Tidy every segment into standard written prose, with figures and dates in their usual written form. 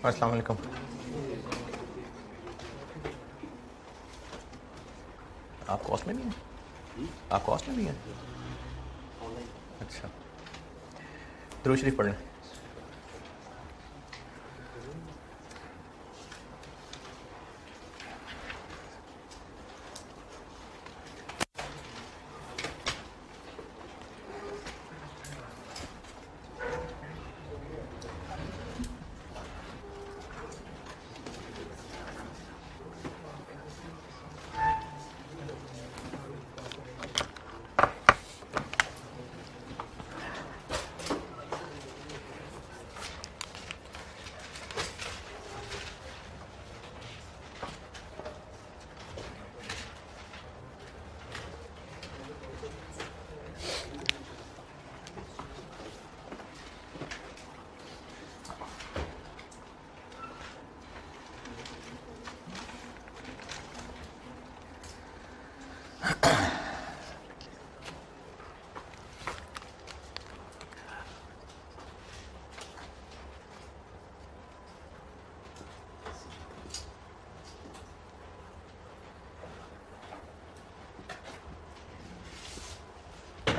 अस्सलाम वालेकुम। आप कॉस्ट में भी हैं? आप कॉस्ट में भी हैं? अच्छा, दुरूद शरीफ पढ़ लें।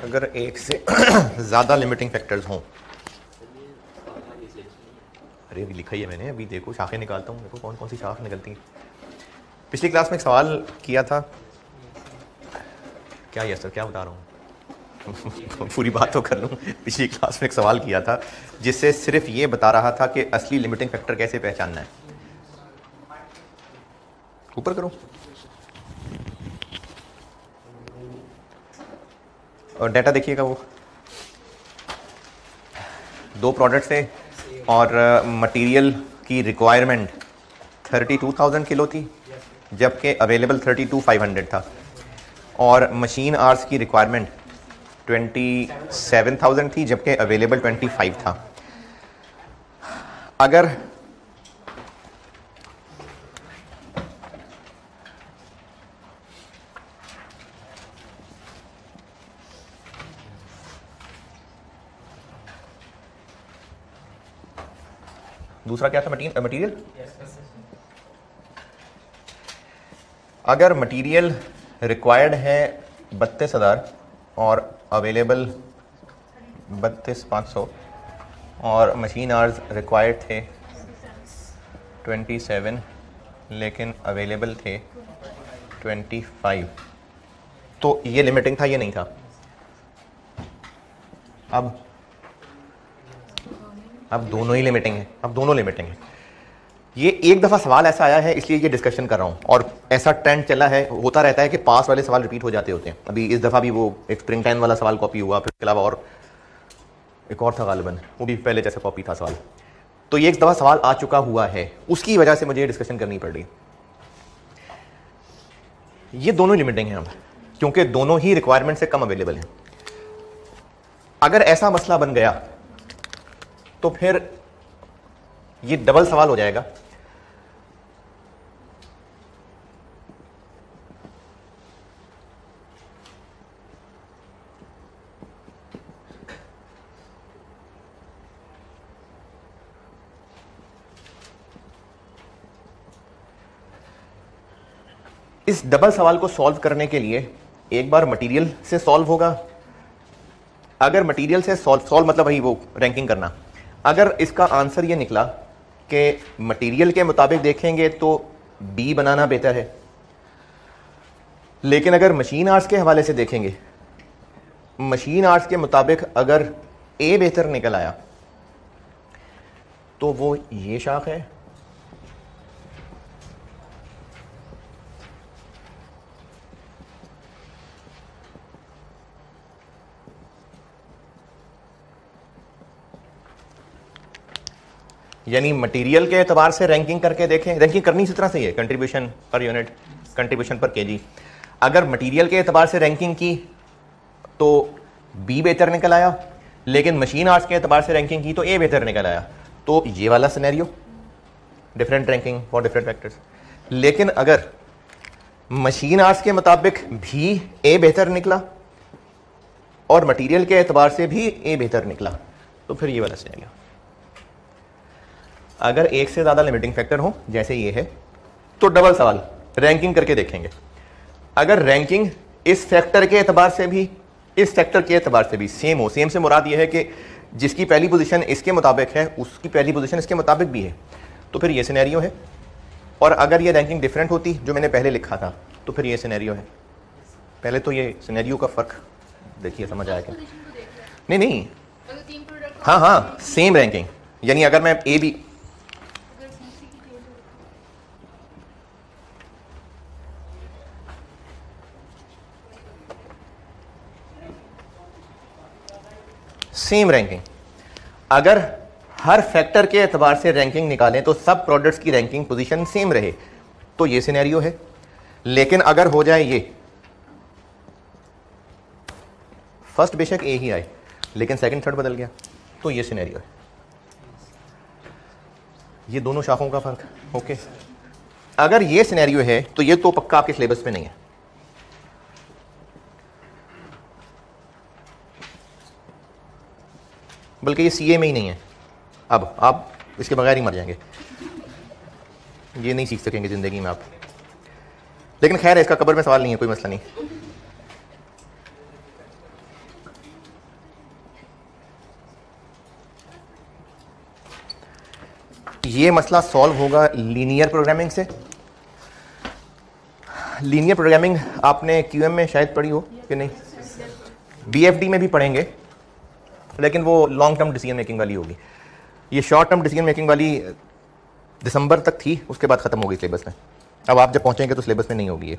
अगर एक से ज़्यादा लिमिटिंग फैक्टर्स हों, अरे अभी लिखा ही है मैंने, अभी देखो शाखें निकालता हूँ, देखो कौन कौन सी शाख निकलती हैं। पिछली क्लास में एक सवाल किया था, क्या ये सर क्या बता रहा हूँ पूरी बात तो कर लूँ। पिछली क्लास में एक सवाल किया था जिससे सिर्फ ये बता रहा था कि असली लिमिटिंग फैक्टर कैसे पहचानना है। ऊपर करो और डाटा देखिएगा। वो दो प्रोडक्ट्स थे और मटेरियल की रिक्वायरमेंट 32,000 किलो थी जबकि अवेलेबल 32,500 था, और मशीन आवर्स की रिक्वायरमेंट 27,000 थी जबकि अवेलेबल 25 था। अगर दूसरा क्या था, मटेरियल। अगर मटेरियल रिक्वायर्ड है 32,000 और अवेलेबल 32,500 और मशीन आवर्स रिक्वायर्ड थे 27 लेकिन अवेलेबल थे 25, तो ये लिमिटिंग था, ये नहीं था। अब दोनों ही लिमिटिंग है, अब दोनों लिमिटिंग है। ये एक दफ़ा सवाल ऐसा आया है इसलिए ये डिस्कशन कर रहा हूँ, और ऐसा ट्रेंड चला है, होता रहता है कि पास वाले सवाल रिपीट हो जाते होते हैं। अभी इस दफ़ा भी वो एक स्प्रिंग टाइम वाला सवाल कॉपी हुआ, फिर इसके अलावा और एक और था गालिबन, वो भी पहले जैसा कॉपी था सवाल। तो ये एक दफ़ा सवाल आ चुका हुआ है, उसकी वजह से मुझे ये डिस्कशन करनी पड़ रही। ये दोनों लिमिटिंग हैं अब, क्योंकि दोनों ही रिक्वायरमेंट से कम अवेलेबल हैं। अगर ऐसा मसला बन गया तो फिर ये डबल सवाल हो जाएगा। इस डबल सवाल को सॉल्व करने के लिए एक बार मटेरियल से सॉल्व होगा। अगर मटेरियल से सॉल्व मतलब वही वो रैंकिंग करना, अगर इसका आंसर ये निकला कि मटेरियल के मुताबिक देखेंगे तो बी बनाना बेहतर है, लेकिन अगर मशीन आर्ट्स के हवाले से देखेंगे, मशीन आर्ट्स के मुताबिक अगर ए बेहतर निकल आया तो वो ये शाख है, यानी मटेरियल के एतबार से रैंकिंग करके देखें। रैंकिंग करनी इसी तरह से ही है, कंट्रीब्यूशन पर यूनिट, कंट्रीब्यूशन पर केजी। अगर मटेरियल के एतबार से रैंकिंग की तो बी बेहतर निकल आया, लेकिन मशीन आर्ट्स के एतबार से रैंकिंग की तो ए बेहतर निकल आया, तो ये वाला scenario, different ranking for different factors. लेकिन अगर मशीन आर्ट्स के मुताबिक भी ए बेहतर निकला और मटेरियल के एतबार से भी ए बेहतर निकला, तो फिर ये वाला सिनेरियो। अगर एक से ज्यादा लिमिटिंग फैक्टर हो जैसे ये है तो डबल सवाल रैंकिंग करके देखेंगे। अगर रैंकिंग इस फैक्टर के एतबार से भी इस फैक्टर के एतबार से भी सेम हो, सेम से मुराद ये है कि जिसकी पहली पोजीशन इसके मुताबिक है उसकी पहली पोजीशन इसके मुताबिक भी है, तो फिर ये सिनेरियो है। और अगर ये रैंकिंग डिफरेंट होती जो मैंने पहले लिखा था तो फिर ये सिनेरियो है। पहले तो ये सिनेरियो का फर्क देखिए, समझ आया क्या? नहीं नहीं, हाँ हाँ, सेम रैंकिंग, यानी अगर मैं ए बी, सेम रैंकिंग, अगर हर फैक्टर के एतबार से रैंकिंग निकालें तो सब प्रोडक्ट्स की रैंकिंग पोजीशन सेम रहे तो ये सिनेरियो है। लेकिन अगर हो जाए ये फर्स्ट बेशक ए ही आए लेकिन सेकंड थर्ड बदल गया तो ये सिनेरियो है। ये दोनों शाखों का फर्क, ओके। अगर ये सिनेरियो है तो ये तो पक्का आपके सिलेबस में नहीं है। बल्कि ये सीए में ही नहीं है। अब आप इसके बगैर ही मर जाएंगे, ये नहीं सीख सकेंगे जिंदगी में आप। लेकिन खैर इसका कब्र में सवाल नहीं है, कोई मसला नहीं। ये मसला सॉल्व होगा लीनियर प्रोग्रामिंग से। लीनियर प्रोग्रामिंग आपने क्यूएम में शायद पढ़ी हो कि नहीं, बीएफडी में भी पढ़ेंगे, लेकिन वो लॉन्ग टर्म डिसीजन मेकिंग वाली होगी। ये शॉर्ट टर्म डिसीजन मेकिंग वाली दिसंबर तक थी, उसके बाद खत्म हो गई सिलेबस में। अब आप जब पहुंचेंगे तो सिलेबस में नहीं होगी ये,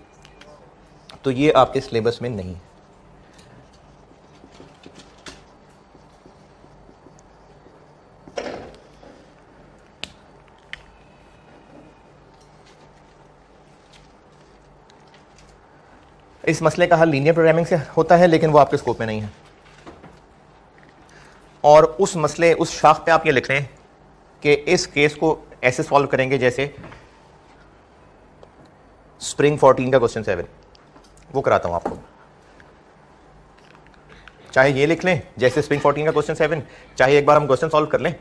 तो ये आपके सिलेबस में नहीं। इस मसले का हल लीनियर प्रोग्रामिंग से होता है लेकिन वो आपके स्कोप में नहीं है। और उस मसले, उस शाख पे आप ये लिख लें कि इस केस को ऐसे सॉल्व करेंगे जैसे स्प्रिंग 14 का क्वेश्चन 7, वो कराता हूं आपको। चाहे ये लिख लें जैसे स्प्रिंग 14 का क्वेश्चन 7, चाहे एक बार हम क्वेश्चन सॉल्व कर लें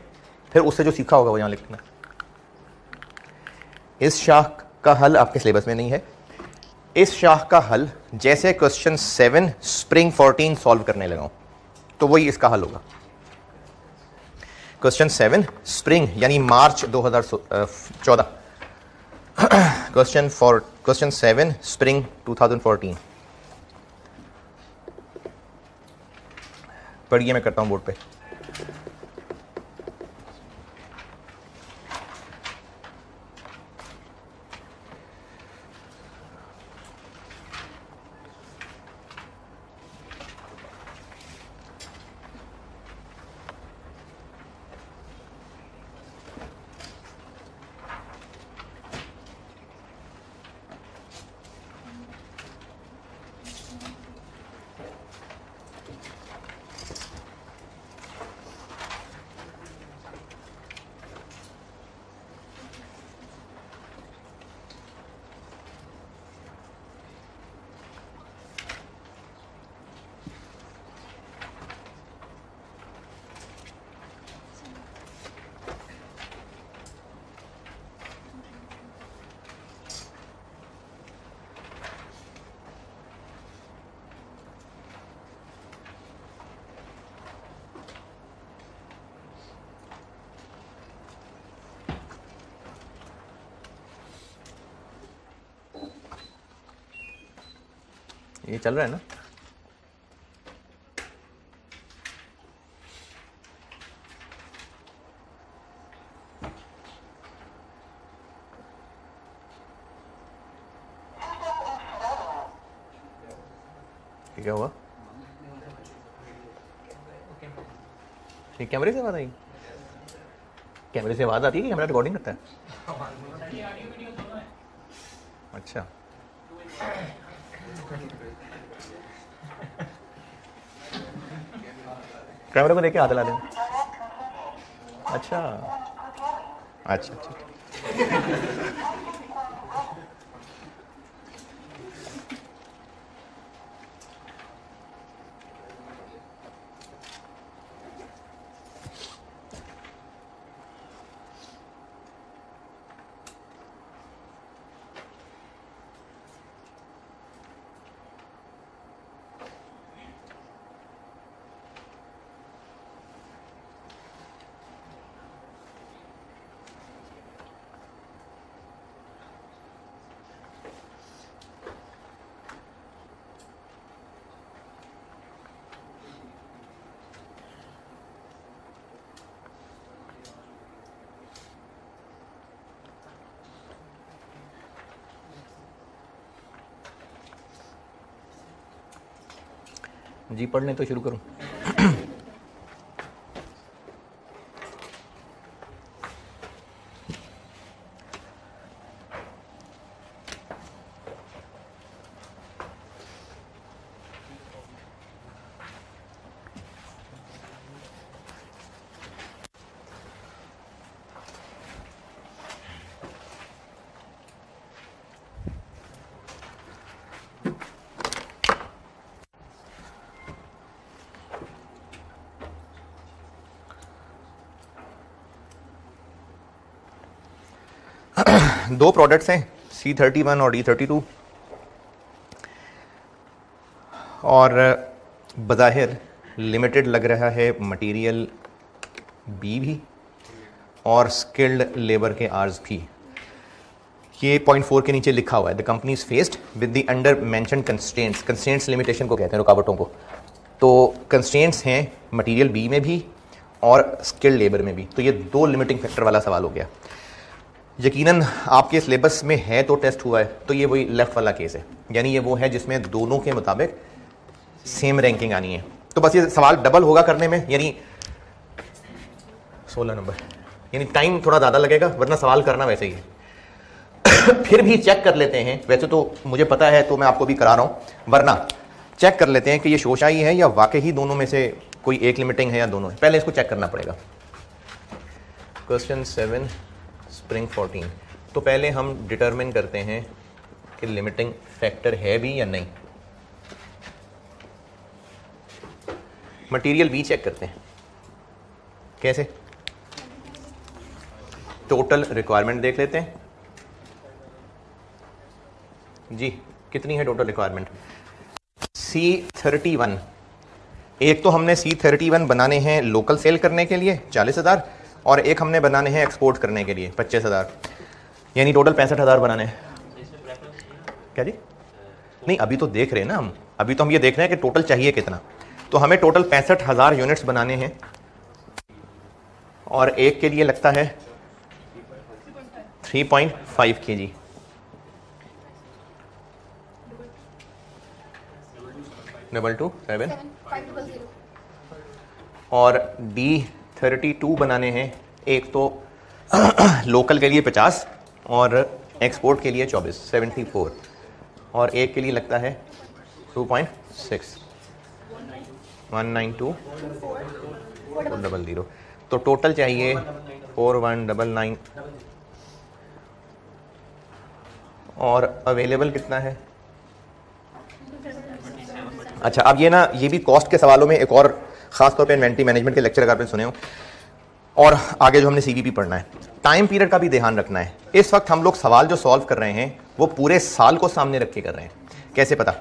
फिर उससे जो सीखा होगा वो यहां लिखना। इस शाख का हल आपके सिलेबस में नहीं है। इस शाख का हल जैसे क्वेश्चन 7 स्प्रिंग 14 सॉल्व करने लगाऊं तो वही इसका हल होगा। क्वेश्चन 7 स्प्रिंग यानी मार्च 2014, क्वेश्चन 7 स्प्रिंग 2014 पढ़िए, मैं करता हूं बोर्ड पे। ये चल रहा है ना? क्या हुआ? ये कैमरे से आवाज आई? कैमरे से आवाज आती है कि कैमरा रिकॉर्डिंग करता है? अच्छा, कैमरे को लेके हाथ हिला दें। अच्छा अच्छा अच्छा, जी पढ़ लें तो शुरू करूं। दो प्रोडक्ट्स हैं C31 और D32 और बज़ाहिर लिमिटेड लग रहा है मटेरियल बी भी और स्किल्ड लेबर के आर्स भी। ये 0.4 के नीचे लिखा हुआ है the company is faced with the under mentioned constraints. Constraints limitation को कहते हैं, रुकावटों को। तो कंस्ट्रेंट्स हैं मटेरियल बी में भी और स्किल्ड लेबर में भी। तो ये दो लिमिटिंग फैक्टर वाला सवाल हो गया। यकीनन आपके सिलेबस में है तो टेस्ट हुआ है, तो ये वही लेफ्ट वाला केस है, यानी ये वो है जिसमें दोनों के मुताबिक सेम रैंकिंग आनी है। तो बस ये सवाल डबल होगा करने में, यानी 16 नंबर, यानी टाइम थोड़ा ज़्यादा लगेगा, वरना सवाल करना वैसे ही है। फिर भी चेक कर लेते हैं, वैसे तो मुझे पता है तो मैं आपको भी करा रहा हूँ, वरना चेक कर लेते हैं कि ये शोशाई है या वाकई ही दोनों में से कोई एक लिमिटिंग है या दोनों है। पहले इसको चेक करना पड़ेगा। Question 7 spring 14। तो पहले हम डिटरमिन करते हैं कि लिमिटिंग फैक्टर है भी या नहीं। मटेरियल बी चेक करते हैं। कैसे? टोटल रिक्वायरमेंट देख लेते हैं जी, कितनी है टोटल रिक्वायरमेंट। C31, एक तो हमने C31 बनाने हैं लोकल सेल करने के लिए 40,000 और एक हमने बनाने हैं एक्सपोर्ट करने के लिए 25,000, यानी टोटल 65,000 बनाने हैं। क्या जी? नहीं, अभी तो देख रहे हैं ना हम, अभी तो हम ये देख रहे हैं कि टोटल चाहिए कितना। तो हमें टोटल 65,000 यूनिट्स बनाने हैं और एक के लिए लगता है 3.5 kg। डबल 7 और D32 बनाने हैं, एक तो लोकल के लिए 50 और एक्सपोर्ट के लिए 24 74 और एक के लिए लगता है 2.6 192,400। तो टोटल चाहिए 4199 और अवेलेबल कितना है। अच्छा, अब ये ना, ये भी कॉस्ट के सवालों में एक और खासतौर पे इन्वेंटरी मैनेजमेंट के लेक्चर अगर आपने सुने हो, और आगे जो हमने सीवीपी पढ़ना है, टाइम पीरियड का भी ध्यान रखना है। इस वक्त हम लोग सवाल जो सॉल्व कर रहे हैं वो पूरे साल को सामने रख के कर रहे हैं। कैसे पता?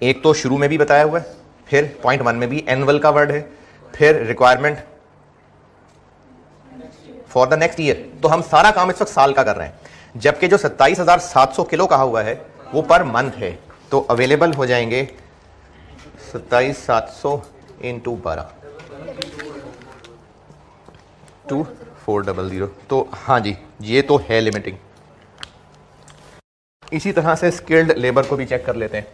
एक तो शुरू में भी बताया हुआ है, फिर पॉइंट 1 में भी एनुअल का वर्ड है, फिर requirement for the next year. तो हम सारा काम इस वक्त साल का कर रहे हैं, जबकि जो 27,700 किलो कहा हुआ है वो पर मंथ है। तो अवेलेबल हो जाएंगे 27,700 इंटू 12 2400। तो हाँ जी, ये तो है लिमिटिंग। इसी तरह से स्किल्ड लेबर को भी चेक कर लेते हैं।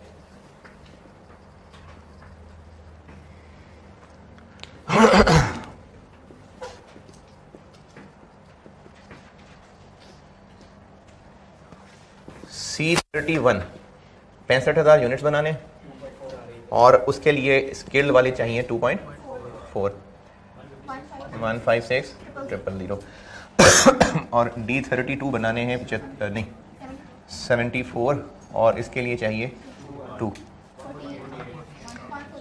C31 65,000 यूनिट्स बनाने और उसके लिए स्किल्ड वाले चाहिए 2.4 156,000 और D32 बनाने हैं 74 और इसके लिए चाहिए 2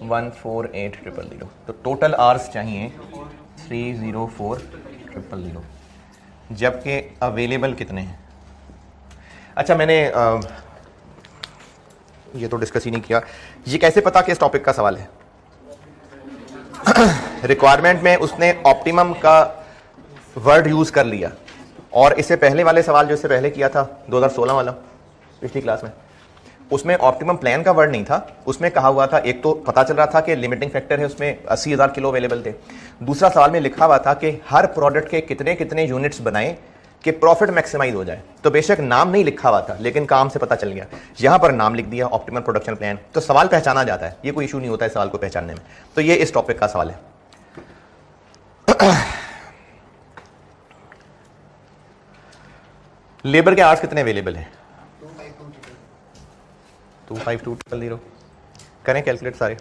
148,000। तो टोटल आवर्स चाहिए 304,000, जबकि अवेलेबल कितने हैं। अच्छा, मैंने ये तो डिस्कस ही नहीं किया, ये कैसे पता कि इस टॉपिक का सवाल है। रिक्वायरमेंट में उसने ऑप्टिमम का वर्ड यूज कर लिया, और इससे पहले वाले सवाल जो इससे पहले किया था 2016 वाला पिछली क्लास में, उसमें ऑप्टिमम प्लान का वर्ड नहीं था। उसमें कहा हुआ था, एक तो पता चल रहा था कि लिमिटिंग फैक्टर है, उसमें 80,000 किलो अवेलेबल थे। दूसरा सवाल में लिखा हुआ था कि हर प्रोडक्ट के कितने कितने यूनिट्स बनाएं कि प्रॉफिट मैक्सिमाइज हो जाए। तो बेशक नाम नहीं लिखा हुआ था लेकिन काम से पता चल गया, यहां पर नाम लिख दिया ऑप्टिमल प्रोडक्शन प्लान, तो सवाल पहचाना जाता है, ये कोई इशू नहीं होता है सवाल को पहचानने में। तो ये इस टॉपिक का सवाल है। लेबर के आवर्स कितने अवेलेबल हैं? 25200 करें कैलकुलेट सारे।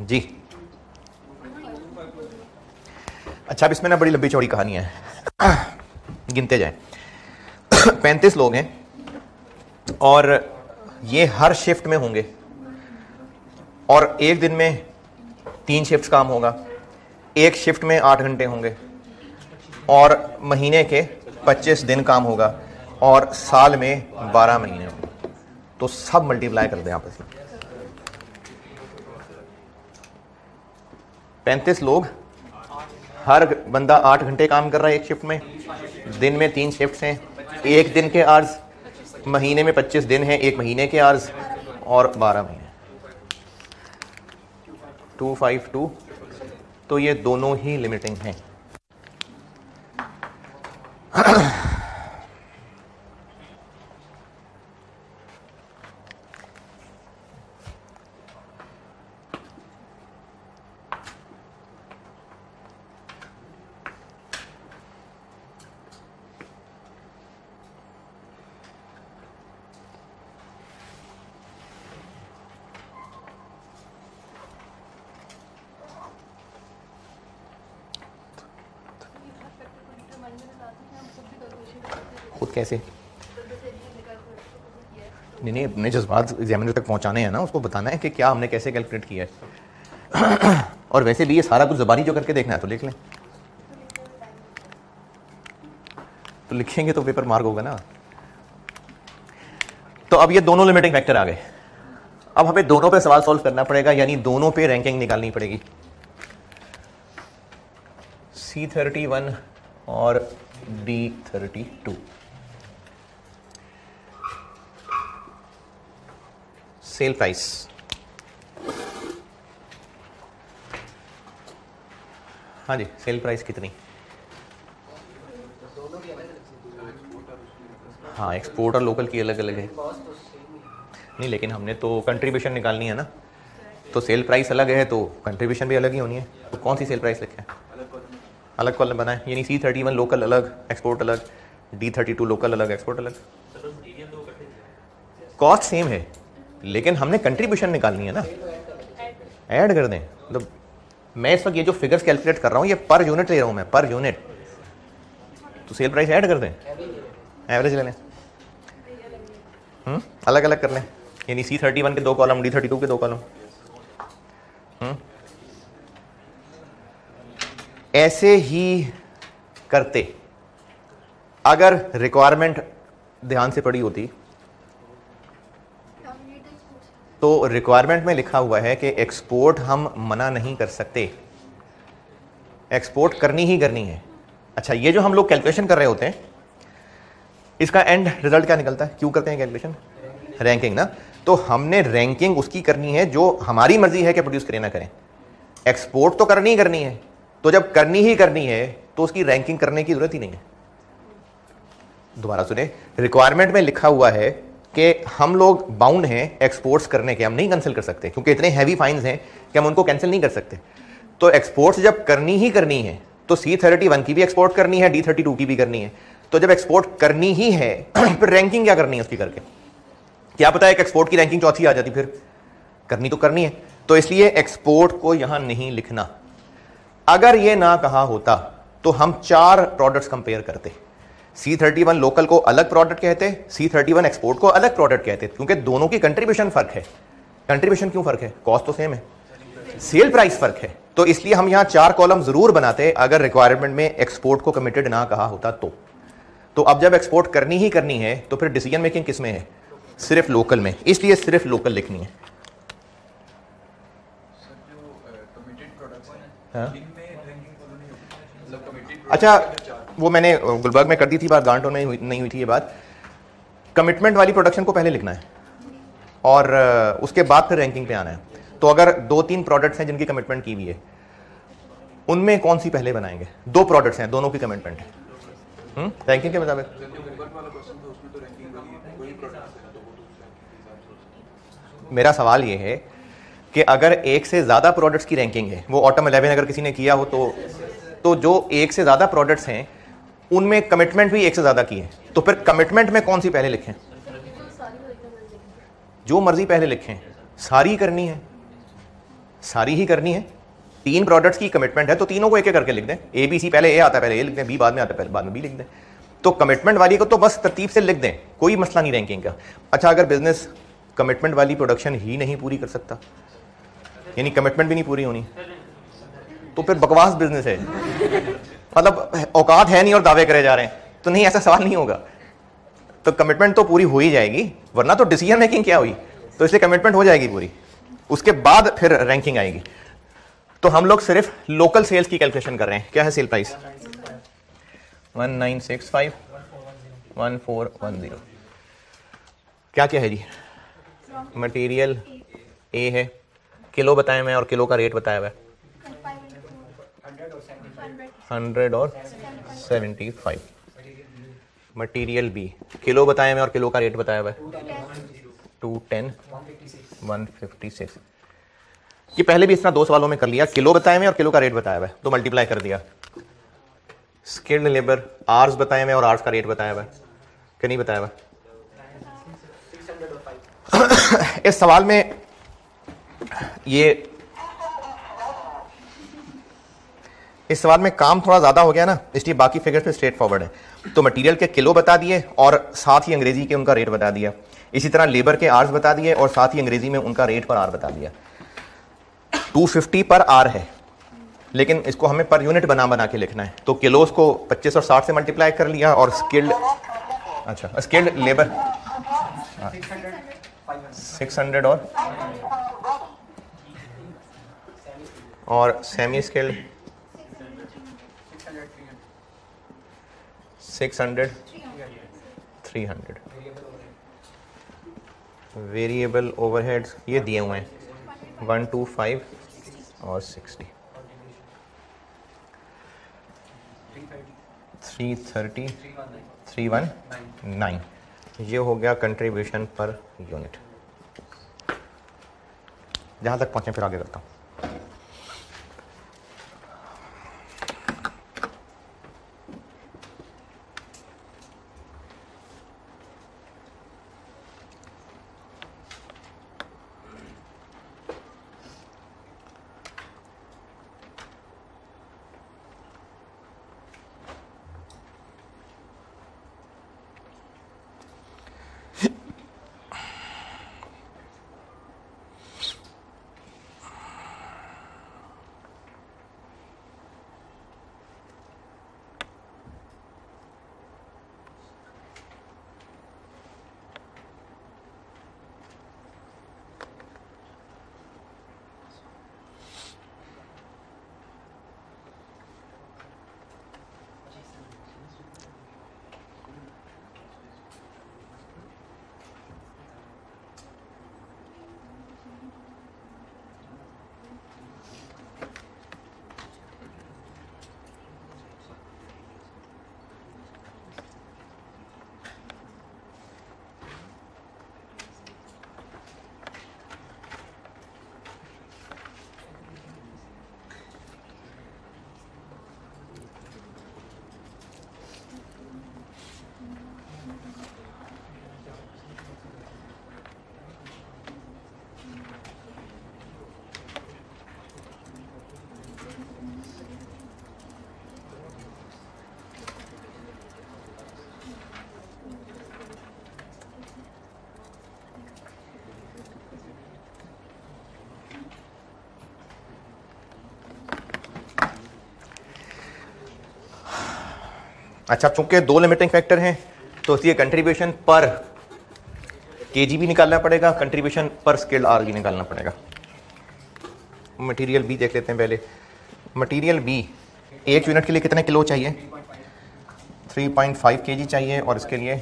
जी अच्छा, अब इसमें ना बड़ी लंबी चौड़ी कहानी है, गिनते जाएं। 35 लोग हैं और ये हर शिफ्ट में होंगे और एक दिन में 3 शिफ्ट काम होगा, एक शिफ्ट में 8 घंटे होंगे और महीने के 25 दिन काम होगा और साल में 12 महीने होंगे। तो सब मल्टीप्लाई कर दें आपस में। 35 लोग, हर बंदा 8 घंटे काम कर रहा है एक शिफ्ट में, दिन में 3 शिफ्ट्स हैं, एक दिन के आवर्स, महीने में 25 दिन हैं, एक महीने के आवर्स और 12 महीने। 252, तो ये दोनों ही लिमिटिंग हैं। खुद कैसे? नहीं, अपने जज्बात एग्जामिनर तक पहुंचाने हैं ना, उसको बताना है कि क्या हमने कैसे कैलकुलेट किया है। और वैसे भी ये सारा कुछ ज़बानी जो करके देखना है तो लिख लें, तो लिखेंगे तो पेपर मार्क होगा ना। तो अब ये दोनों लिमिटिंग फैक्टर आ गए, अब हमें दोनों पे सवाल सॉल्व करना पड़ेगा, यानी दोनों पे रैंकिंग निकालनी पड़ेगी। C31 और D32। सेल प्राइस, हाँ जी, सेल प्राइस कितनी? हाँ, एक्सपोर्ट और लोकल की अलग अलग है। नहीं, लेकिन हमने तो कंट्रीब्यूशन निकालनी है ना, तो सेल प्राइस अलग है तो कंट्रीब्यूशन भी अलग ही होनी है। तो कौन सी सेल प्राइस लिखें? अलग कॉलम बनाए, यानी C31 लोकल अलग, एक्सपोर्ट अलग, D32 लोकल अलग, एक्सपोर्ट अलग। कॉस्ट सेम है लेकिन हमने कंट्रीब्यूशन निकालनी है ना, ऐड कर दें। मतलब मैं इस वक्त ये जो फिगर्स कैलकुलेट कर रहा हूँ ये पर यूनिट ले रहा हूँ मैं, पर यूनिट। तो सेल प्राइस ऐड कर दें, एवरेज ले लें, अलग अलग कर लें, यानी C31 के 2 कॉलम, D32 के 2 कॉलम। ऐसे ही करते अगर रिक्वायरमेंट ध्यान से पड़ी होती तो रिक्वायरमेंट में लिखा हुआ है कि एक्सपोर्ट हम मना नहीं कर सकते, एक्सपोर्ट करनी ही करनी है। अच्छा, ये जो हम लोग कैलकुलेशन कर रहे होते हैं, इसका एंड रिजल्ट क्या निकलता है? क्यों करते हैं कैलकुलेशन? रैंकिंग ना। तो हमने रैंकिंग उसकी करनी है जो हमारी मर्जी है कि प्रोड्यूस करें ना करें। एक्सपोर्ट तो करनी ही करनी है, तो जब करनी ही करनी है तो उसकी रैंकिंग करने की जरूरत ही नहीं है। दोबारा सुने, रिक्वायरमेंट में लिखा हुआ है कि हम लोग बाउंड हैं एक्सपोर्ट्स करने के, हम नहीं कैंसिल कर सकते क्योंकि इतने हैवी फाइन्स हैं कि हम उनको कैंसिल नहीं कर सकते। तो एक्सपोर्ट्स जब करनी ही करनी है तो C31 की भी एक्सपोर्ट करनी है, D32 की भी करनी है। तो जब एक्सपोर्ट करनी ही है फिर रैंकिंग क्या करनी है उसकी करके? क्या पता है कि एक्सपोर्ट की रैंकिंग चौथी आ जाती, फिर करनी तो करनी है। तो इसलिए एक्सपोर्ट को यहां नहीं लिखना। अगर ये ना कहा होता तो हम 4 प्रोडक्ट्स कंपेयर करते। C31 लोकल को अलग प्रोडक्ट कहते, C31 एक्सपोर्ट को अलग प्रोडक्ट कहते, क्योंकि दोनों की कंट्रीब्यूशन फर्क है। कंट्रीब्यूशन क्यों फर्क है? कॉस्ट तो सेम है, सेल प्राइस फर्क है। तो इसलिए हम यहां 4 कॉलम जरूर बनाते अगर रिक्वायरमेंट में एक्सपोर्ट को कमिटेड ना कहा होता तो अब जब एक्सपोर्ट करनी ही करनी है तो फिर डिसीजन मेकिंग किस में है? सिर्फ लोकल में, इसलिए सिर्फ लोकल लिखनी है। हाँ? अच्छा, वो मैंने गुलबर्ग में कर दी थी बात, गांटो में नहीं हुई थी ये बात। कमिटमेंट वाली प्रोडक्शन को पहले लिखना है और उसके बाद फिर रैंकिंग पे आना है। तो अगर 2-3 प्रोडक्ट्स हैं जिनकी कमिटमेंट की हुई है, उनमें कौन सी पहले बनाएंगे? 2 प्रोडक्ट्स हैं, दोनों की कमिटमेंट है रैंकिंग के मुताबिक। मेरा सवाल ये है कि अगर एक से ज्यादा प्रोडक्ट्स की रैंकिंग है, वो ऑटम 11 अगर किसी ने किया हो तो जो एक से ज्यादा प्रोडक्ट्स हैं उनमें कमिटमेंट भी एक से ज्यादा की है, तो फिर कमिटमेंट में कौन सी पहले लिखें? जो मर्जी पहले लिखें, सारी करनी है, सारी ही करनी है। 3 प्रोडक्ट्स की कमिटमेंट है तो तीनों को एक एक करके लिख दें। ABC पहले ए आता है, पहले ए लिख दें, बी बाद में आता है, पहले बाद में बी लिख दें। तो कमिटमेंट वाली को तो बस तरतीब से लिख दें, कोई मसला नहीं रैंकिंग का। अच्छा, अगर बिजनेस कमिटमेंट वाली प्रोडक्शन ही नहीं पूरी कर सकता, यानी कमिटमेंट भी नहीं पूरी होनी, तो फिर बकवास बिजनेस है, मतलब औकात है नहीं और दावे करे जा रहे हैं। तो नहीं, ऐसा सवाल नहीं होगा। तो कमिटमेंट तो पूरी हो ही जाएगी, वरना तो डिसीजन मेकिंग क्या हुई? तो इसलिए कमिटमेंट हो जाएगी पूरी, उसके बाद फिर रैंकिंग आएगी। तो हम लोग सिर्फ लोकल सेल्स की कैलकुलेशन कर रहे हैं। क्या है सेल प्राइस? 1965 1410। क्या क्या है जी? मटेरियल ए है, किलो बताया मैं और किलो का रेट बताया हुआ है 100 और 75। मटेरियल बी, किलो बताया मैं और किलो का रेट बताया हुआ है 210 156। ये पहले भी इस तरह 2 सवालों में कर लिया, किलो बताए में और किलो का रेट बताया हुआ है, तो मल्टीप्लाई कर दिया। स्किल्ड लेबर आर्स बताए में और आर्स का रेट बताया हुआ है कि नहीं बताया हुआ? इस सवाल में इस सवाल में काम थोड़ा ज्यादा हो गया ना, इसलिए बाकी फिगर्स पे स्ट्रेट फॉरवर्ड है। तो मटेरियल के किलो बता दिए और साथ ही अंग्रेजी के उनका रेट बता दिया। इसी तरह लेबर के आर्स बता दिए और साथ ही अंग्रेजी में उनका रेट पर आर बता दिया। 250 पर आर है, लेकिन इसको हमें पर यूनिट बना के लिखना है। तो किलोस को 25 और 60 से मल्टीप्लाई कर लिया और स्किल्ड, अच्छा स्किल्ड लेबर 600 और सेमी स्किल्ड 600 300। वेरिएबल ओवरहेड्स ये दिए हुए हैं 125 और 60 330 319। ये हो गया कंट्रीब्यूशन पर यूनिट। जहां तक पहुंचे फिर आगे करता हूं। अच्छा, चूंकि दो लिमिटिंग फैक्टर हैं तो इसलिए कंट्रीब्यूशन पर केजी भी निकालना पड़ेगा, कंट्रीब्यूशन पर स्किल्ड आर भी निकालना पड़ेगा। मटेरियल बी देख लेते हैं पहले। मटेरियल बी एक यूनिट के लिए कितने किलो चाहिए? 3.5 केजी चाहिए और इसके लिए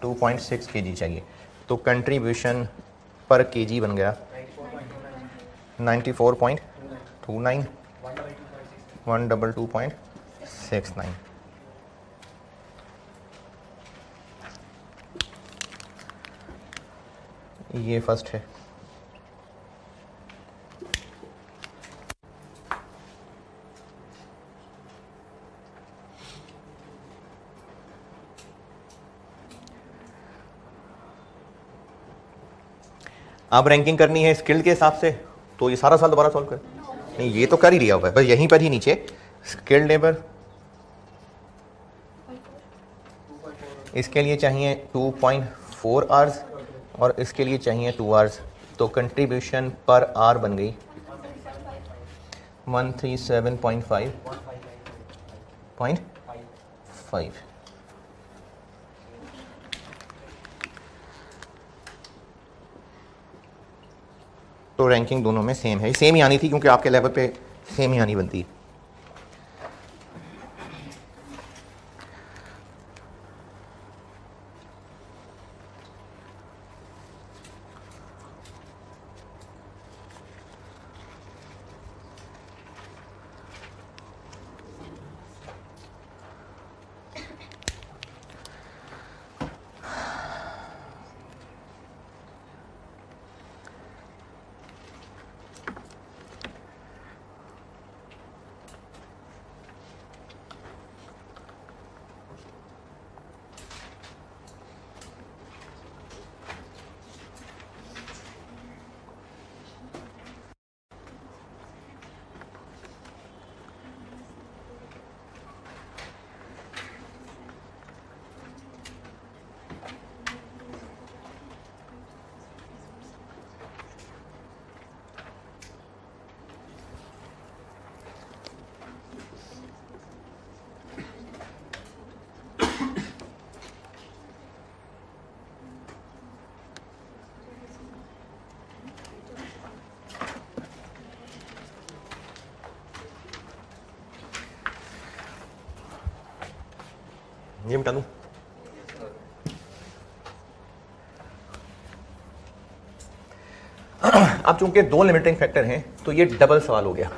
2.6 केजी चाहिए। तो कंट्रीब्यूशन पर केजी बन गया 94.29, 122.69। ये फर्स्ट है। अब रैंकिंग करनी है स्किल्ड के हिसाब से, तो ये सारा साल दोबारा सॉल्व कर, नहीं ये तो कर ही लिया हुआ है, बस यहीं पर ही नीचे स्किल्ड लेबर, इसके लिए चाहिए 2.4 आवर्स और इसके लिए चाहिए 2 आवर्स। तो कंट्रीब्यूशन पर आवर बन गई 137.5। तो रैंकिंग दोनों में सेम है, सेम ही आनी थी क्योंकि आपके लेवल पे सेम ही आनी बनती है। ये मिटा दूं। अब चूंकि दो लिमिटिंग फैक्टर हैं तो ये डबल सवाल हो गया,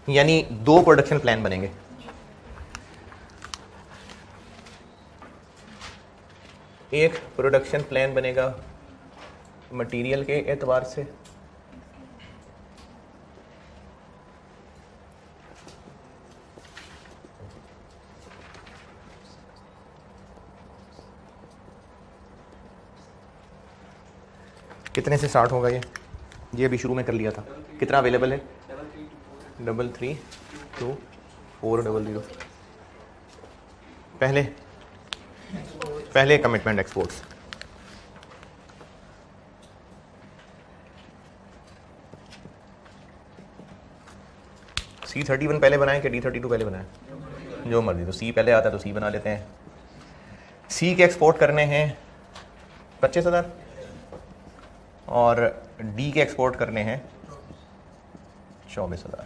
यानी दो प्रोडक्शन प्लान बनेंगे। एक प्रोडक्शन प्लान बनेगा मटेरियल के एतबार से, कितने से स्टार्ट होगा ये अभी शुरू में कर लिया था। कितना अवेलेबल है? 332,400। पहले कमिटमेंट एक्सपोर्ट्स, C31 पहले बनाएं कि D32 पहले बनाएं? जो मर्जी, तो C पहले आता है तो C बना लेते हैं। C के एक्सपोर्ट करने हैं 25,000 और D के एक्सपोर्ट करने हैं 24,000।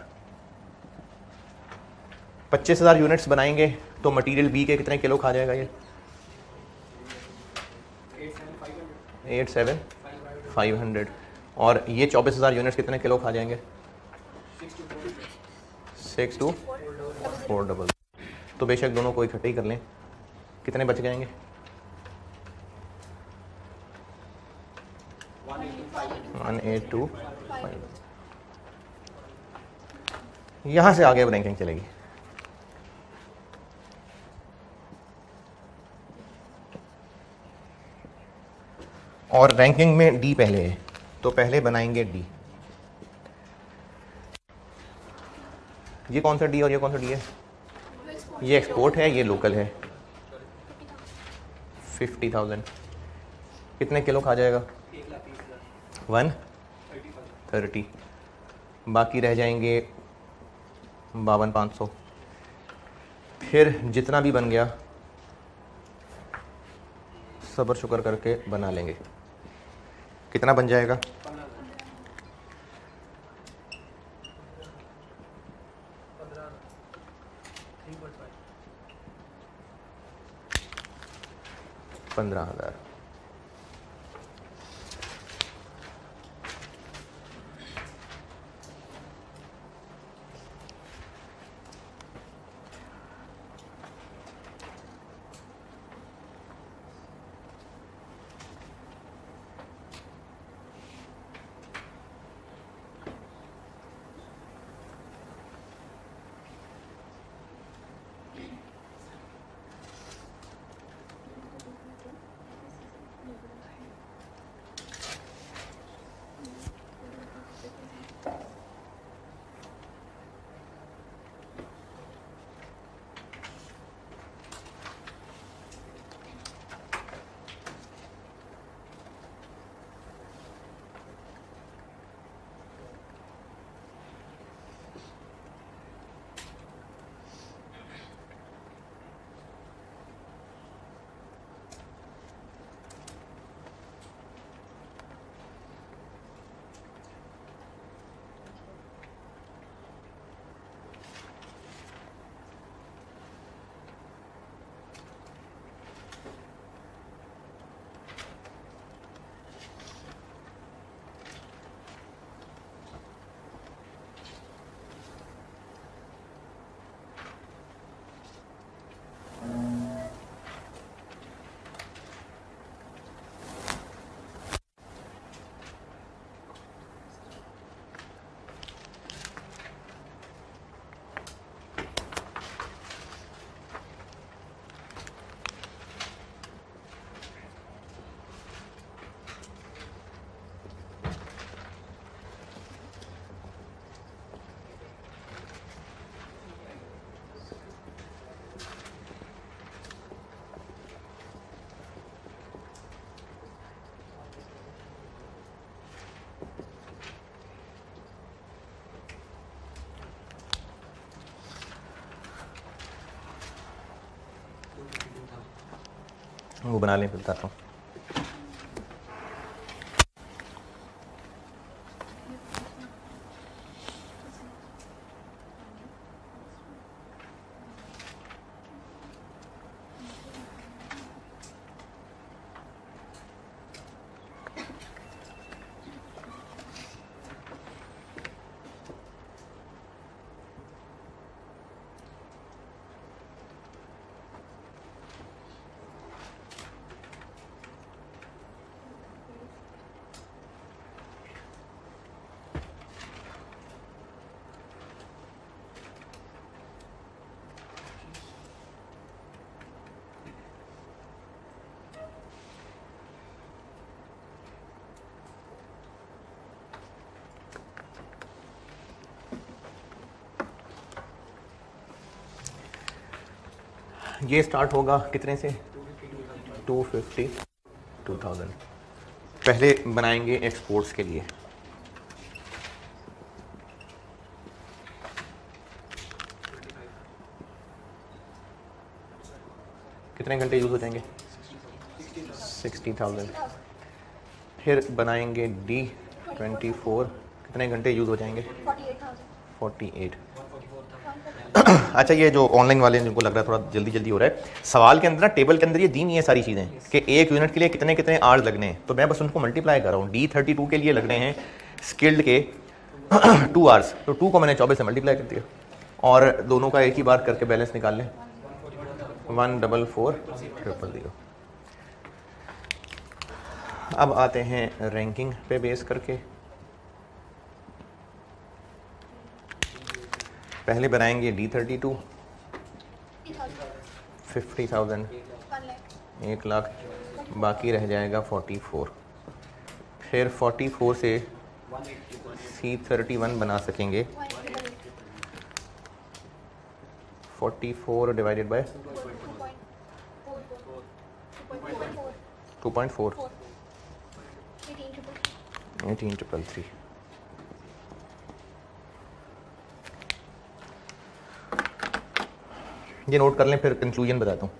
25,000 यूनिट्स बनाएंगे तो मटेरियल बी के कितने किलो खा जाएगा ये? 87,500। और ये 24,000 यूनिट्स कितने किलो खा जाएंगे? 6 to 4 तो बेशक दोनों को इकट्ठे ही कर लें, कितने बच जाएंगे? 1825। यहां से आगे अब रैंकिंग चलेगी। और रैंकिंग में डी पहले है तो पहले बनाएंगे डी। ये कौन सा डी और ये कौन सा डी है? ये एक्सपोर्ट है, ये लोकल है। 50,000 कितने किलो खा जाएगा? 130। बाकी रह जाएंगे 52,500। फिर जितना भी बन गया सब्र शुक्र करके बना लेंगे। कितना बन जाएगा? 15,000। वो बना लें, फिर बताता हूँ। ये स्टार्ट होगा कितने से? 250,000। पहले बनाएंगे एक्सपोर्ट्स के लिए। कितने घंटे यूज़ हो जाएंगे? 60,000। फिर बनाएंगे D24, कितने घंटे यूज़ हो जाएंगे? 48। अच्छा, ये जो ऑनलाइन वाले जिनको लग रहा है थोड़ा जल्दी जल्दी हो रहा है, सवाल के अंदर ना टेबल के अंदर ये दी नहीं है सारी चीज़ें कि एक यूनिट के लिए कितने कितने आवर्स लगने हैं, तो मैं बस उनको मल्टीप्लाई कर रहा हूँ। D32 के लिए लगने हैं स्किल्ड के 2 आवर्स, तो 2 को मैंने 24 से मल्टीप्लाई कर दिया और दोनों का एक ही बार करके बैलेंस निकाल लें। 144,000। अब आते हैं रैंकिंग पे बेस करके। पहले बनाएंगे D32 50,000, 1 लाख, बाकी रह जाएगा 44। फिर 44 से C31 बना सकेंगे। 44 डिवाइडेड बाय 2.4, 18,333। ये नोट कर लें, फिर कंक्लूजन बताता हूँ।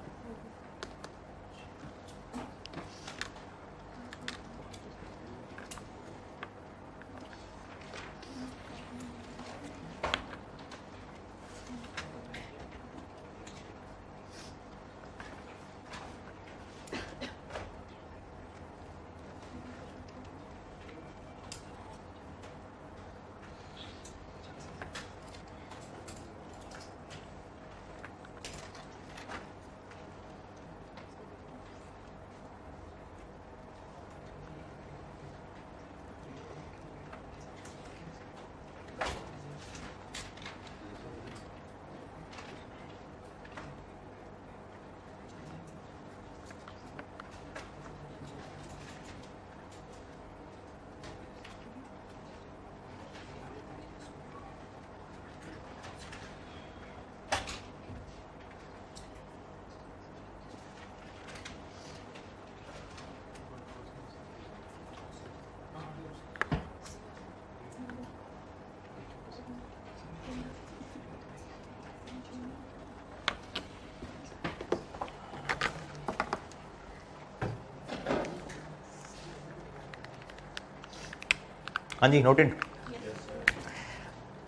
हाँ जी, नोटेड।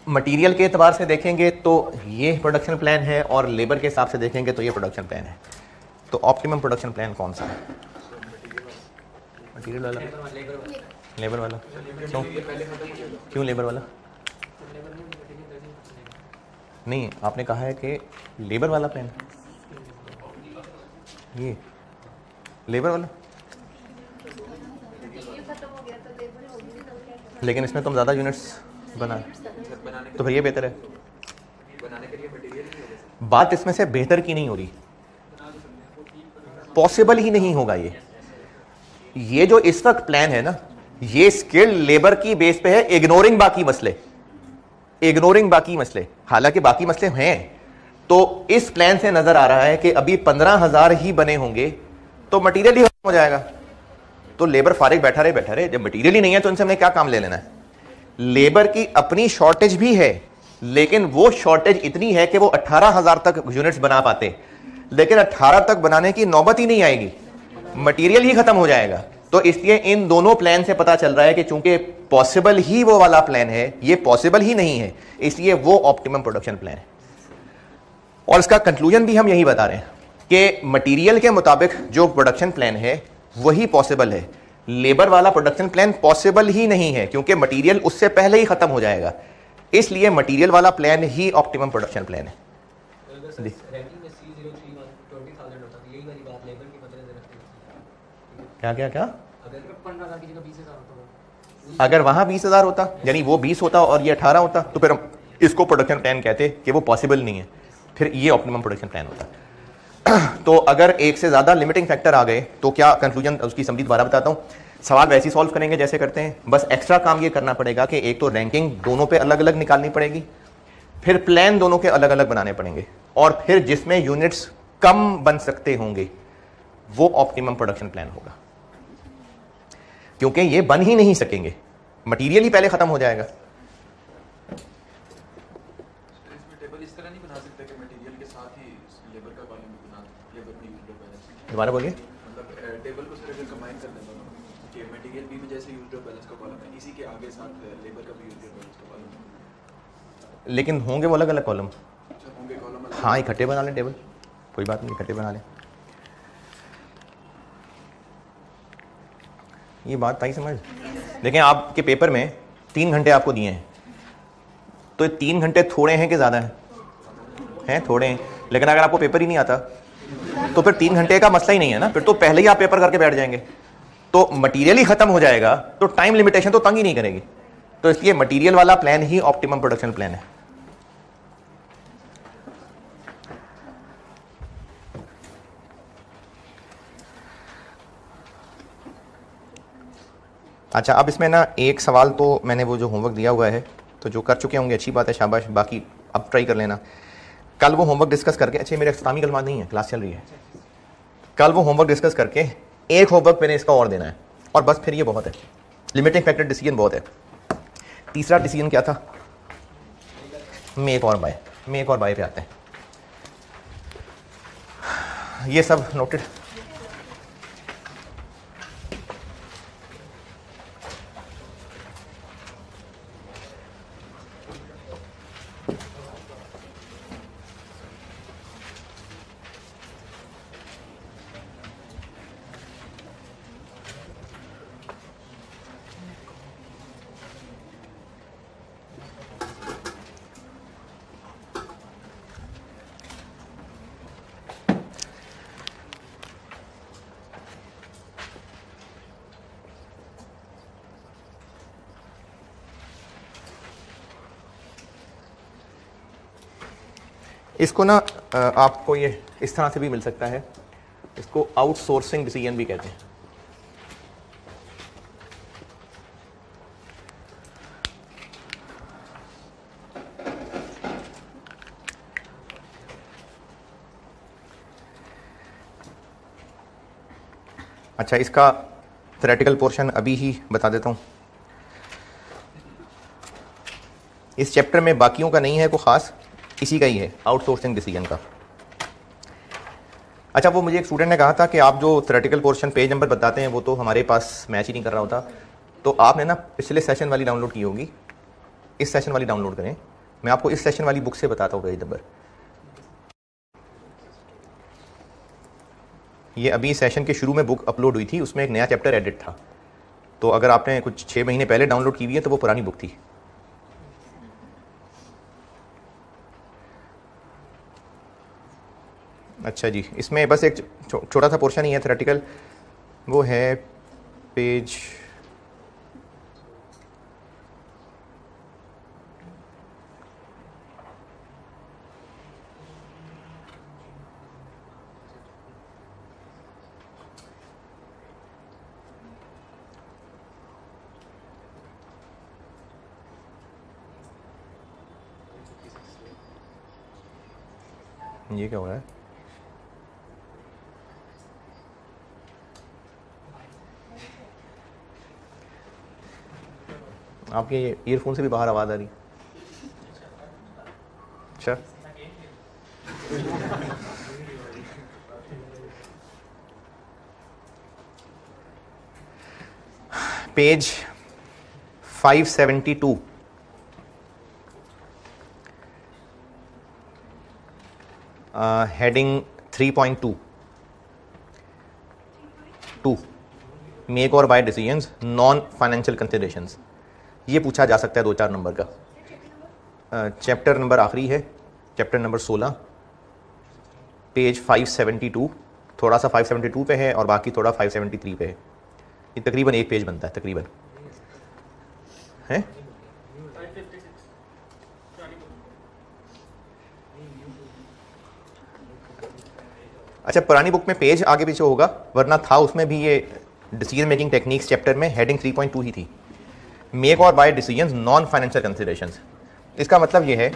मटेरियल के एतबार से देखेंगे तो ये प्रोडक्शन प्लान है, और लेबर के हिसाब से देखेंगे तो ये प्रोडक्शन प्लान है। तो ऑप्टिमम प्रोडक्शन प्लान कौन सा है? मटेरियल वाला, लेबर वाला। क्यों लेबर वाला? नहीं, आपने कहा है कि लेबर वाला प्लान, ये लेबर वाला, लेकिन इसमें तुम ज़्यादा यूनिट्स बना, तो फिर ये बेहतर है। बात इसमें से बेहतर की नहीं हो रही, पॉसिबल ही नहीं होगा ये जो इस वक्त प्लान है ना, ये स्किल्ड लेबर की बेस पे है, इग्नोरिंग बाकी मसले। हालांकि बाकी मसले हैं, तो इस प्लान से नजर आ रहा है कि अभी 15,000 ही बने होंगे तो मटेरियल ही खत्म हो जाएगा। तो लेबर फारिग बैठा रहे, जब मटेरियल ही नहीं है तो इनसे हमने क्या काम ले लेना है? लेबर की अपनी शॉर्टेज भी है, लेकिन वो शॉर्टेज इतनी है कि वो 18,000 तक यूनिट्स बना पाते, लेकिन 18 तक बनाने की नौबत ही नहीं आएगी, मटेरियल ही खत्म हो जाएगा। तो इसलिए इन दोनों प्लान से पता चल रहा है कि चूंकि पॉसिबल ही वो वाला प्लान है, ये पॉसिबल ही नहीं है, इसलिए वो ऑप्टिमम प्रोडक्शन प्लान है। और इसका कंक्लूजन भी हम यही बता रहे हैं कि मटेरियल के मुताबिक जो प्रोडक्शन प्लान है वही पॉसिबल है, लेबर वाला प्रोडक्शन प्लान पॉसिबल ही नहीं है, क्योंकि मटेरियल उससे पहले ही खत्म हो जाएगा। इसलिए मटेरियल वाला प्लान ही ऑप्टिमम प्रोडक्शन प्लान है। क्या अगर वहां 20,000 होता, यानी वो 20 होता और ये 18 होता, तो फिर हम इसको प्रोडक्शन प्लान कहते कि वो पॉसिबल नहीं है, फिर ये ऑप्टिमम प्रोडक्शन प्लान होता। तो अगर एक से ज्यादा लिमिटिंग फैक्टर आ गए तो क्या कंक्लूजन, उसकी समझी दोबारा बताता हूं। सवाल वैसे ही सॉल्व करेंगे जैसे करते हैं, बस एक्स्ट्रा काम ये करना पड़ेगा कि एक तो रैंकिंग दोनों पे अलग अलग निकालनी पड़ेगी, फिर प्लान दोनों के अलग अलग बनाने पड़ेंगे, और फिर जिसमें यूनिट्स कम बन सकते होंगे वो ऑप्टिमम प्रोडक्शन प्लान होगा, क्योंकि ये बन ही नहीं सकेंगे, मटीरियल ही पहले खत्म हो जाएगा। दोबारा बोलिए। मतलब टेबल को सिर्फ कंबाइन कर देना कि मटेरियल बी में जैसे यूज्ड अप बैलेंस का कॉलम है, इसी के आगे साथ लेबर का भी यूज्ड अप बैलेंस का कॉलम है, लेकिन होंगे वो अलग अलग कॉलम। होंगे कॉलम। हाँ, इकट्ठे बना लें टेबल, कोई बात नहीं, इकट्ठे बना लें। ये बात आई समझ? देखें, आपके पेपर में 3 घंटे आपको दिए हैं, तो 3 घंटे थोड़े हैं कि ज़्यादा हैं? थोड़े हैं। लेकिन अगर आपको पेपर ही नहीं आता तो फिर 3 घंटे का मसला ही नहीं है ना, फिर तो पहले ही आप पेपर करके बैठ जाएंगे, तो मटेरियल ही खत्म हो जाएगा, तो टाइम लिमिटेशन तो तंग ही नहीं करेगी। तो इसलिए मटेरियल वाला प्लान ही ऑप्टिमम प्रोडक्शन प्लान है। अच्छा, अब इसमें ना एक सवाल तो मैंने वो जो होमवर्क दिया हुआ है, तो जो कर चुके होंगे अच्छी बात है, शाबाश, बाकी अब ट्राई कर लेना। कल वो होमवर्क डिस्कस करके, अच्छा मेरे इख्तितामी कलमात नहीं है, क्लास चल रही है, कल वो होमवर्क डिस्कस करके एक होमवर्क मैंने इसका और देना है, और बस फिर ये बहुत है। लिमिटिंग फैक्टर डिसीजन बहुत है। तीसरा डिसीजन क्या था? मेक और बाय पे आते हैं। ये सब नोटेड। इसको ना आपको ये इस तरह से भी मिल सकता है, इसको आउटसोर्सिंग डिसीजन भी कहते हैं। अच्छा, इसका थ्योरेटिकल पोर्शन अभी ही बता देता हूँ। इस चैप्टर में बाकियों का नहीं है कोई ख़ास, इसी का ही है, आउटसोर्सिंग डिसीजन का। अच्छा, वो मुझे एक स्टूडेंट ने कहा था कि आप जो थ्योरेटिकल पोर्शन पेज नंबर बताते हैं वो तो हमारे पास मैच ही नहीं कर रहा होता, तो आपने ना पिछले सेशन वाली डाउनलोड की होगी, इस सेशन वाली डाउनलोड करें। मैं आपको इस सेशन वाली बुक से बताता हूँ पेज नंबर। ये अभी सेशन के शुरू में बुक अपलोड हुई थी, उसमें एक नया चैप्टर एडिट था, तो अगर आपने कुछ 6 महीने पहले डाउनलोड की हुई है तो वो पुरानी बुक थी। अच्छा जी, इसमें बस एक छोटा सा पोर्शन ही है थ्योरेटिकल, वो है पेज ये क्या हो रहा है? आपके ईयरफोन से भी बाहर आवाज़ आ रही। अच्छा, page 572, heading 3.2 make or buy decisions non financial considerations. ये पूछा जा सकता है 2-4 नंबर का। चैप्टर नंबर आखिरी है, चैप्टर नंबर 16, पेज 572, थोड़ा सा 572 पे है और बाकी थोड़ा 573 पे है। ये तकरीबन एक पेज बनता है तकरीबन, है? अच्छा, पुरानी बुक में पेज आगे पीछे होगा, वरना था उसमें भी ये डिसीजन मेकिंग टेक्निक्स चैप्टर में हेडिंग 3.2 ही थी, make or buy decisions non financial considerations. इसका मतलब ये है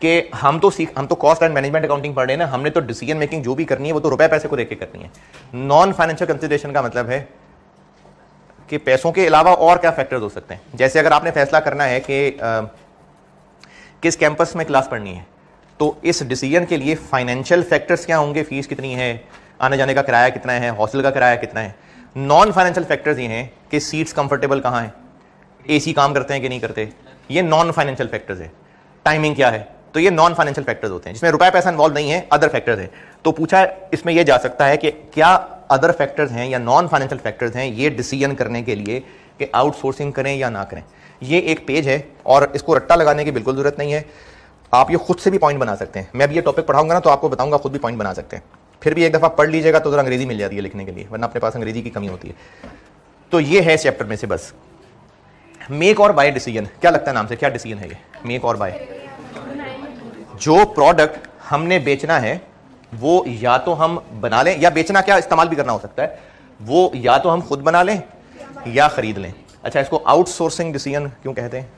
कि हम तो कॉस्ट एंड मैनेजमेंट अकाउंटिंग पढ़ रहे हैं ना, हमने तो डिसीजन मेकिंग जो भी करनी है वो तो रुपए पैसे को देख के करनी है। नॉन फाइनेंशियल कंसिडरेशन का मतलब है कि पैसों के अलावा और क्या फैक्टर्स हो सकते हैं। जैसे अगर आपने फैसला करना है कि किस कैंपस में क्लास पढ़नी है, तो इस डिसीजन के लिए फाइनेंशियल फैक्टर्स क्या होंगे, फीस कितनी है, आने जाने का किराया कितना है, हॉस्टल का किराया कितना है। नॉन फाइनेंशियल फैक्टर्स ये हैं कि सीट्स कंफर्टेबल कहाँ हैं, एसी काम करते हैं कि नहीं करते, ये नॉन फाइनेंशियल फैक्टर्स है। टाइमिंग क्या है, तो ये नॉन फाइनेंशियल फैक्टर्स होते हैं जिसमें रुपया पैसा इन्वॉल्व नहीं है, अदर फैक्टर्स हैं। तो पूछा इसमें यह जा सकता है कि क्या अदर फैक्टर्स हैं या नॉन फाइनेंशियल फैक्टर्स हैं ये डिसीजन करने के लिए कि आउटसोर्सिंग करें या ना करें। ये एक पेज है और इसको रट्टा लगाने की बिल्कुल जरूरत नहीं है, आप ये खुद से भी पॉइंट बना सकते हैं। मैं भी ये टॉपिक पढ़ाऊंगा ना तो आपको बताऊंगा, खुद भी पॉइंट बना सकते हैं। फिर भी एक दफ़ा पढ़ लीजिएगा तो जरा अंग्रेजी मिल जाती है लिखने के लिए, वरना अपने पास अंग्रेजी की कमी होती है। तो ये है इस चैप्टर में से बस मेक और बाय डिसीजन। क्या लगता है नाम से, क्या डिसीजन है ये मेक और बाय? जो प्रोडक्ट हमने बेचना है वो या तो हम बना लें, या बेचना क्या इस्तेमाल भी करना हो सकता है, वो या तो हम खुद बना लें या खरीद लें। अच्छा, इसको आउटसोर्सिंग डिसीजन क्यों कहते हैं?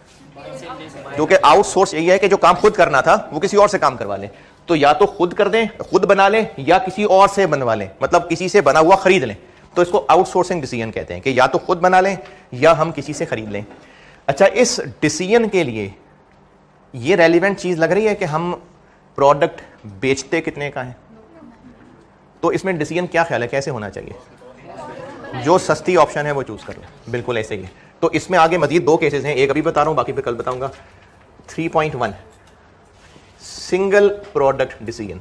क्योंकि आउटसोर्स यही है कि जो काम खुद करना था वो किसी और से काम करवा लें। तो या तो खुद कर दें, खुद बना लें, या किसी और से बनवा लें, मतलब किसी से बना हुआ खरीद लें। तो इसको आउटसोर्सिंग डिसीजन कहते हैं कि या तो खुद बना लें या हम किसी से खरीद लें। अच्छा, इस डिसीजन के लिए ये रेलिवेंट चीज लग रही है कि हम प्रोडक्ट बेचते कितने का है? तो इसमें डिसीजन क्या ख्याल है, कैसे होना चाहिए? जो सस्ती ऑप्शन है वो चूज कर लो, बिल्कुल ऐसे ही है। तो इसमें आगे मजीद 2 केसेस हैं, एक अभी बता रहा हूं, बाकी फिर कल बताऊंगा। 3.1 सिंगल प्रोडक्ट डिसीजन।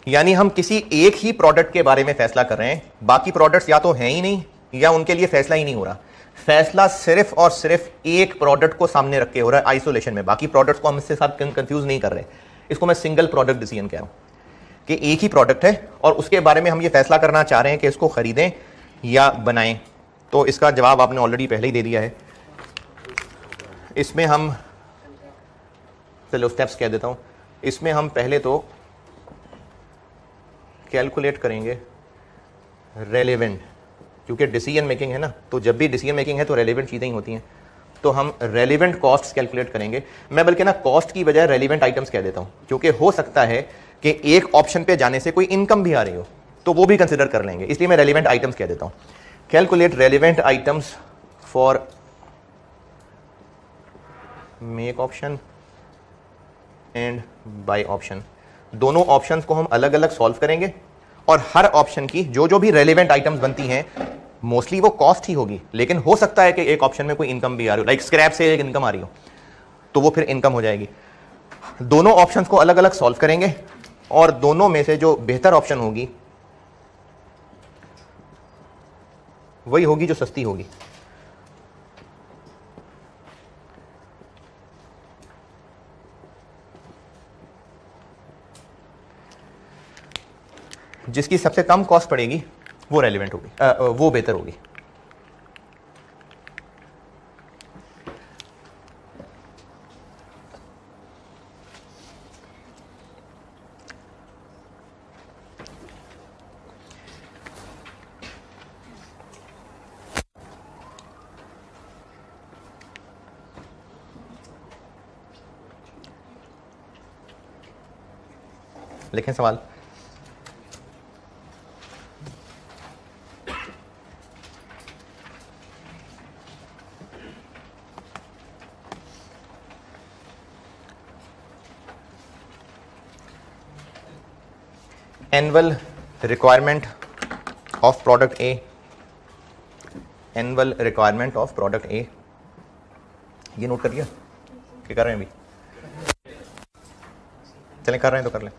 यानी हम किसी एक ही प्रोडक्ट के बारे में फैसला कर रहे हैं, बाकी प्रोडक्ट्स या तो हैं ही नहीं या उनके लिए फैसला ही नहीं हो रहा। फैसला सिर्फ और सिर्फ एक प्रोडक्ट को सामने रख के हो रहा है आइसोलेशन में, बाकी प्रोडक्ट्स को हम इसके साथ कंफ्यूज नहीं कर रहे। इसको मैं सिंगल प्रोडक्ट डिसीजन कह रहा हूं कि एक ही प्रोडक्ट है और उसके बारे में हम ये फैसला करना चाह रहे हैं कि इसको खरीदें या बनाएं। तो इसका जवाब आपने ऑलरेडी पहले ही दे दिया है। इसमें हम चलो स्टेप्स कह देता हूं। इसमें हम पहले तो कैलकुलेट करेंगे रेलेवेंट, क्योंकि डिसीजन मेकिंग है ना, तो जब भी डिसीजन मेकिंग है तो रेलेवेंट चीज़ें ही होती हैं। तो हम रेलेवेंट कॉस्ट्स कैलकुलेट करेंगे। मैं बल्कि ना कॉस्ट की बजाय रेलेवेंट आइटम्स कह देता हूं, क्योंकि हो सकता है कि एक ऑप्शन पे जाने से कोई इनकम भी आ रही हो, तो वो भी कंसिडर कर लेंगे, इसलिए मैं रेलेवेंट आइटम्स कह देता हूं। Calculate relevant items for make option and by option. दोनों ऑप्शंस को हम अलग अलग सॉल्व करेंगे और हर ऑप्शन की जो भी रेलेवेंट आइटम्स बनती हैं, मोस्टली वो कॉस्ट ही होगी, लेकिन हो सकता है कि एक ऑप्शन में कोई इनकम भी आ रही हो, लाइक स्क्रैप से एक इनकम आ रही हो, तो वो फिर इनकम हो जाएगी। दोनों ऑप्शंस को अलग अलग सॉल्व करेंगे और दोनों में से जो बेहतर ऑप्शन होगी वही होगी जो सस्ती होगी। जिसकी सबसे कम कॉस्ट पड़ेगी वो रेलेवेंट होगी, वो बेहतर होगी। लिखें सवाल। Annual requirement of product A, annual requirement of product ए, ये नोट करिए। क्या कर रहे हैं अभी? चलें कर रहे हैं तो कर लें।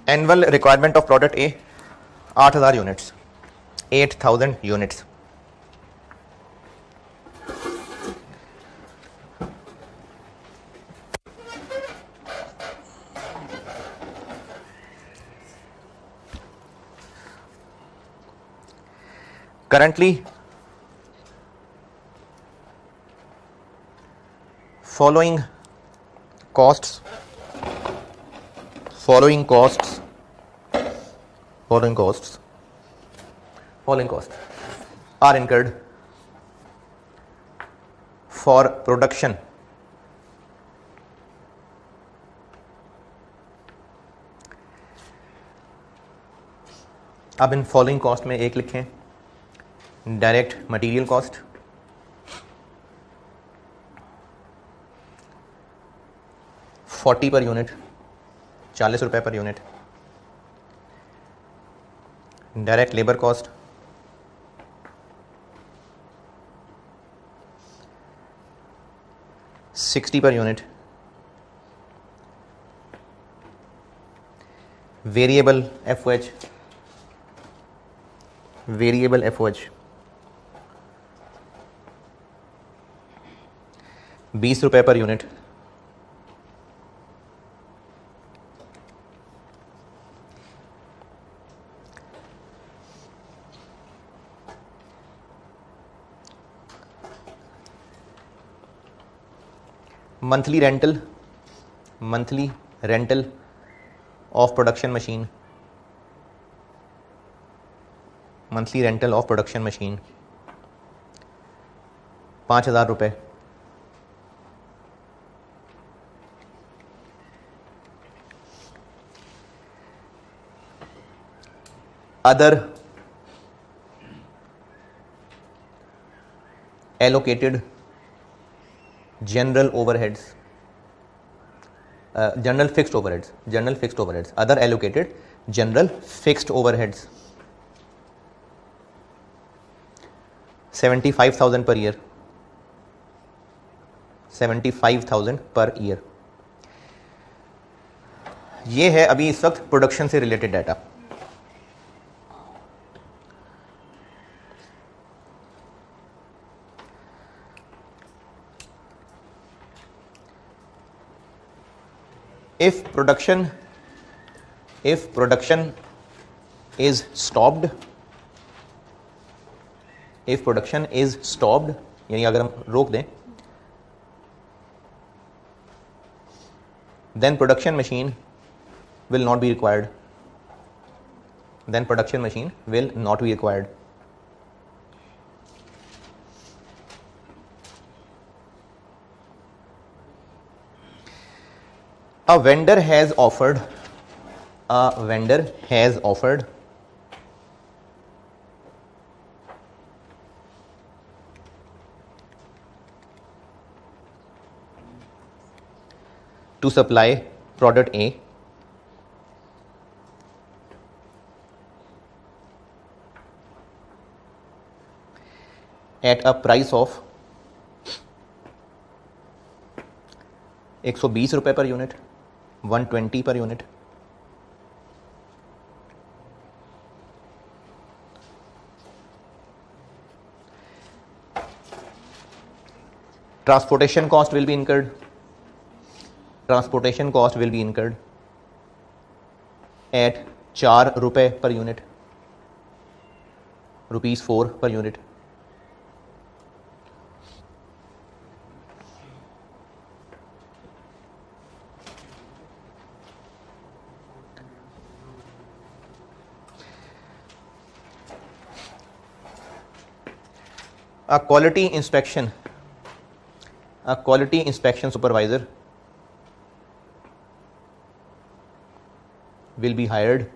Annual requirement of product A 8000 units, 8000 units. currently following costs are incurred for production अब इन फॉलोइंग कॉस्ट में एक लिखें, direct material cost, $40 per unit, 40 रुपए per unit. Direct labour cost $60 per unit. Variable FOH, ₹20 per unit. Monthly rental of production machine monthly rental of production machine 5,000 रुपये। Other allocated general overheads, general fixed overheads, other allocated general fixed overheads 75,000 per year, 75,000 per year. ये है अभी इस वक्त production से related data. If production is stopped, यानी अगर हम रोक दें, then production machine will not be required. A vendor has offered to supply product A at a price of 120 रुपये per unit, 120 per unit. Transportation cost will be incurred at 4 रुपये per unit, ₹4 per unit. A quality inspection supervisor will be hired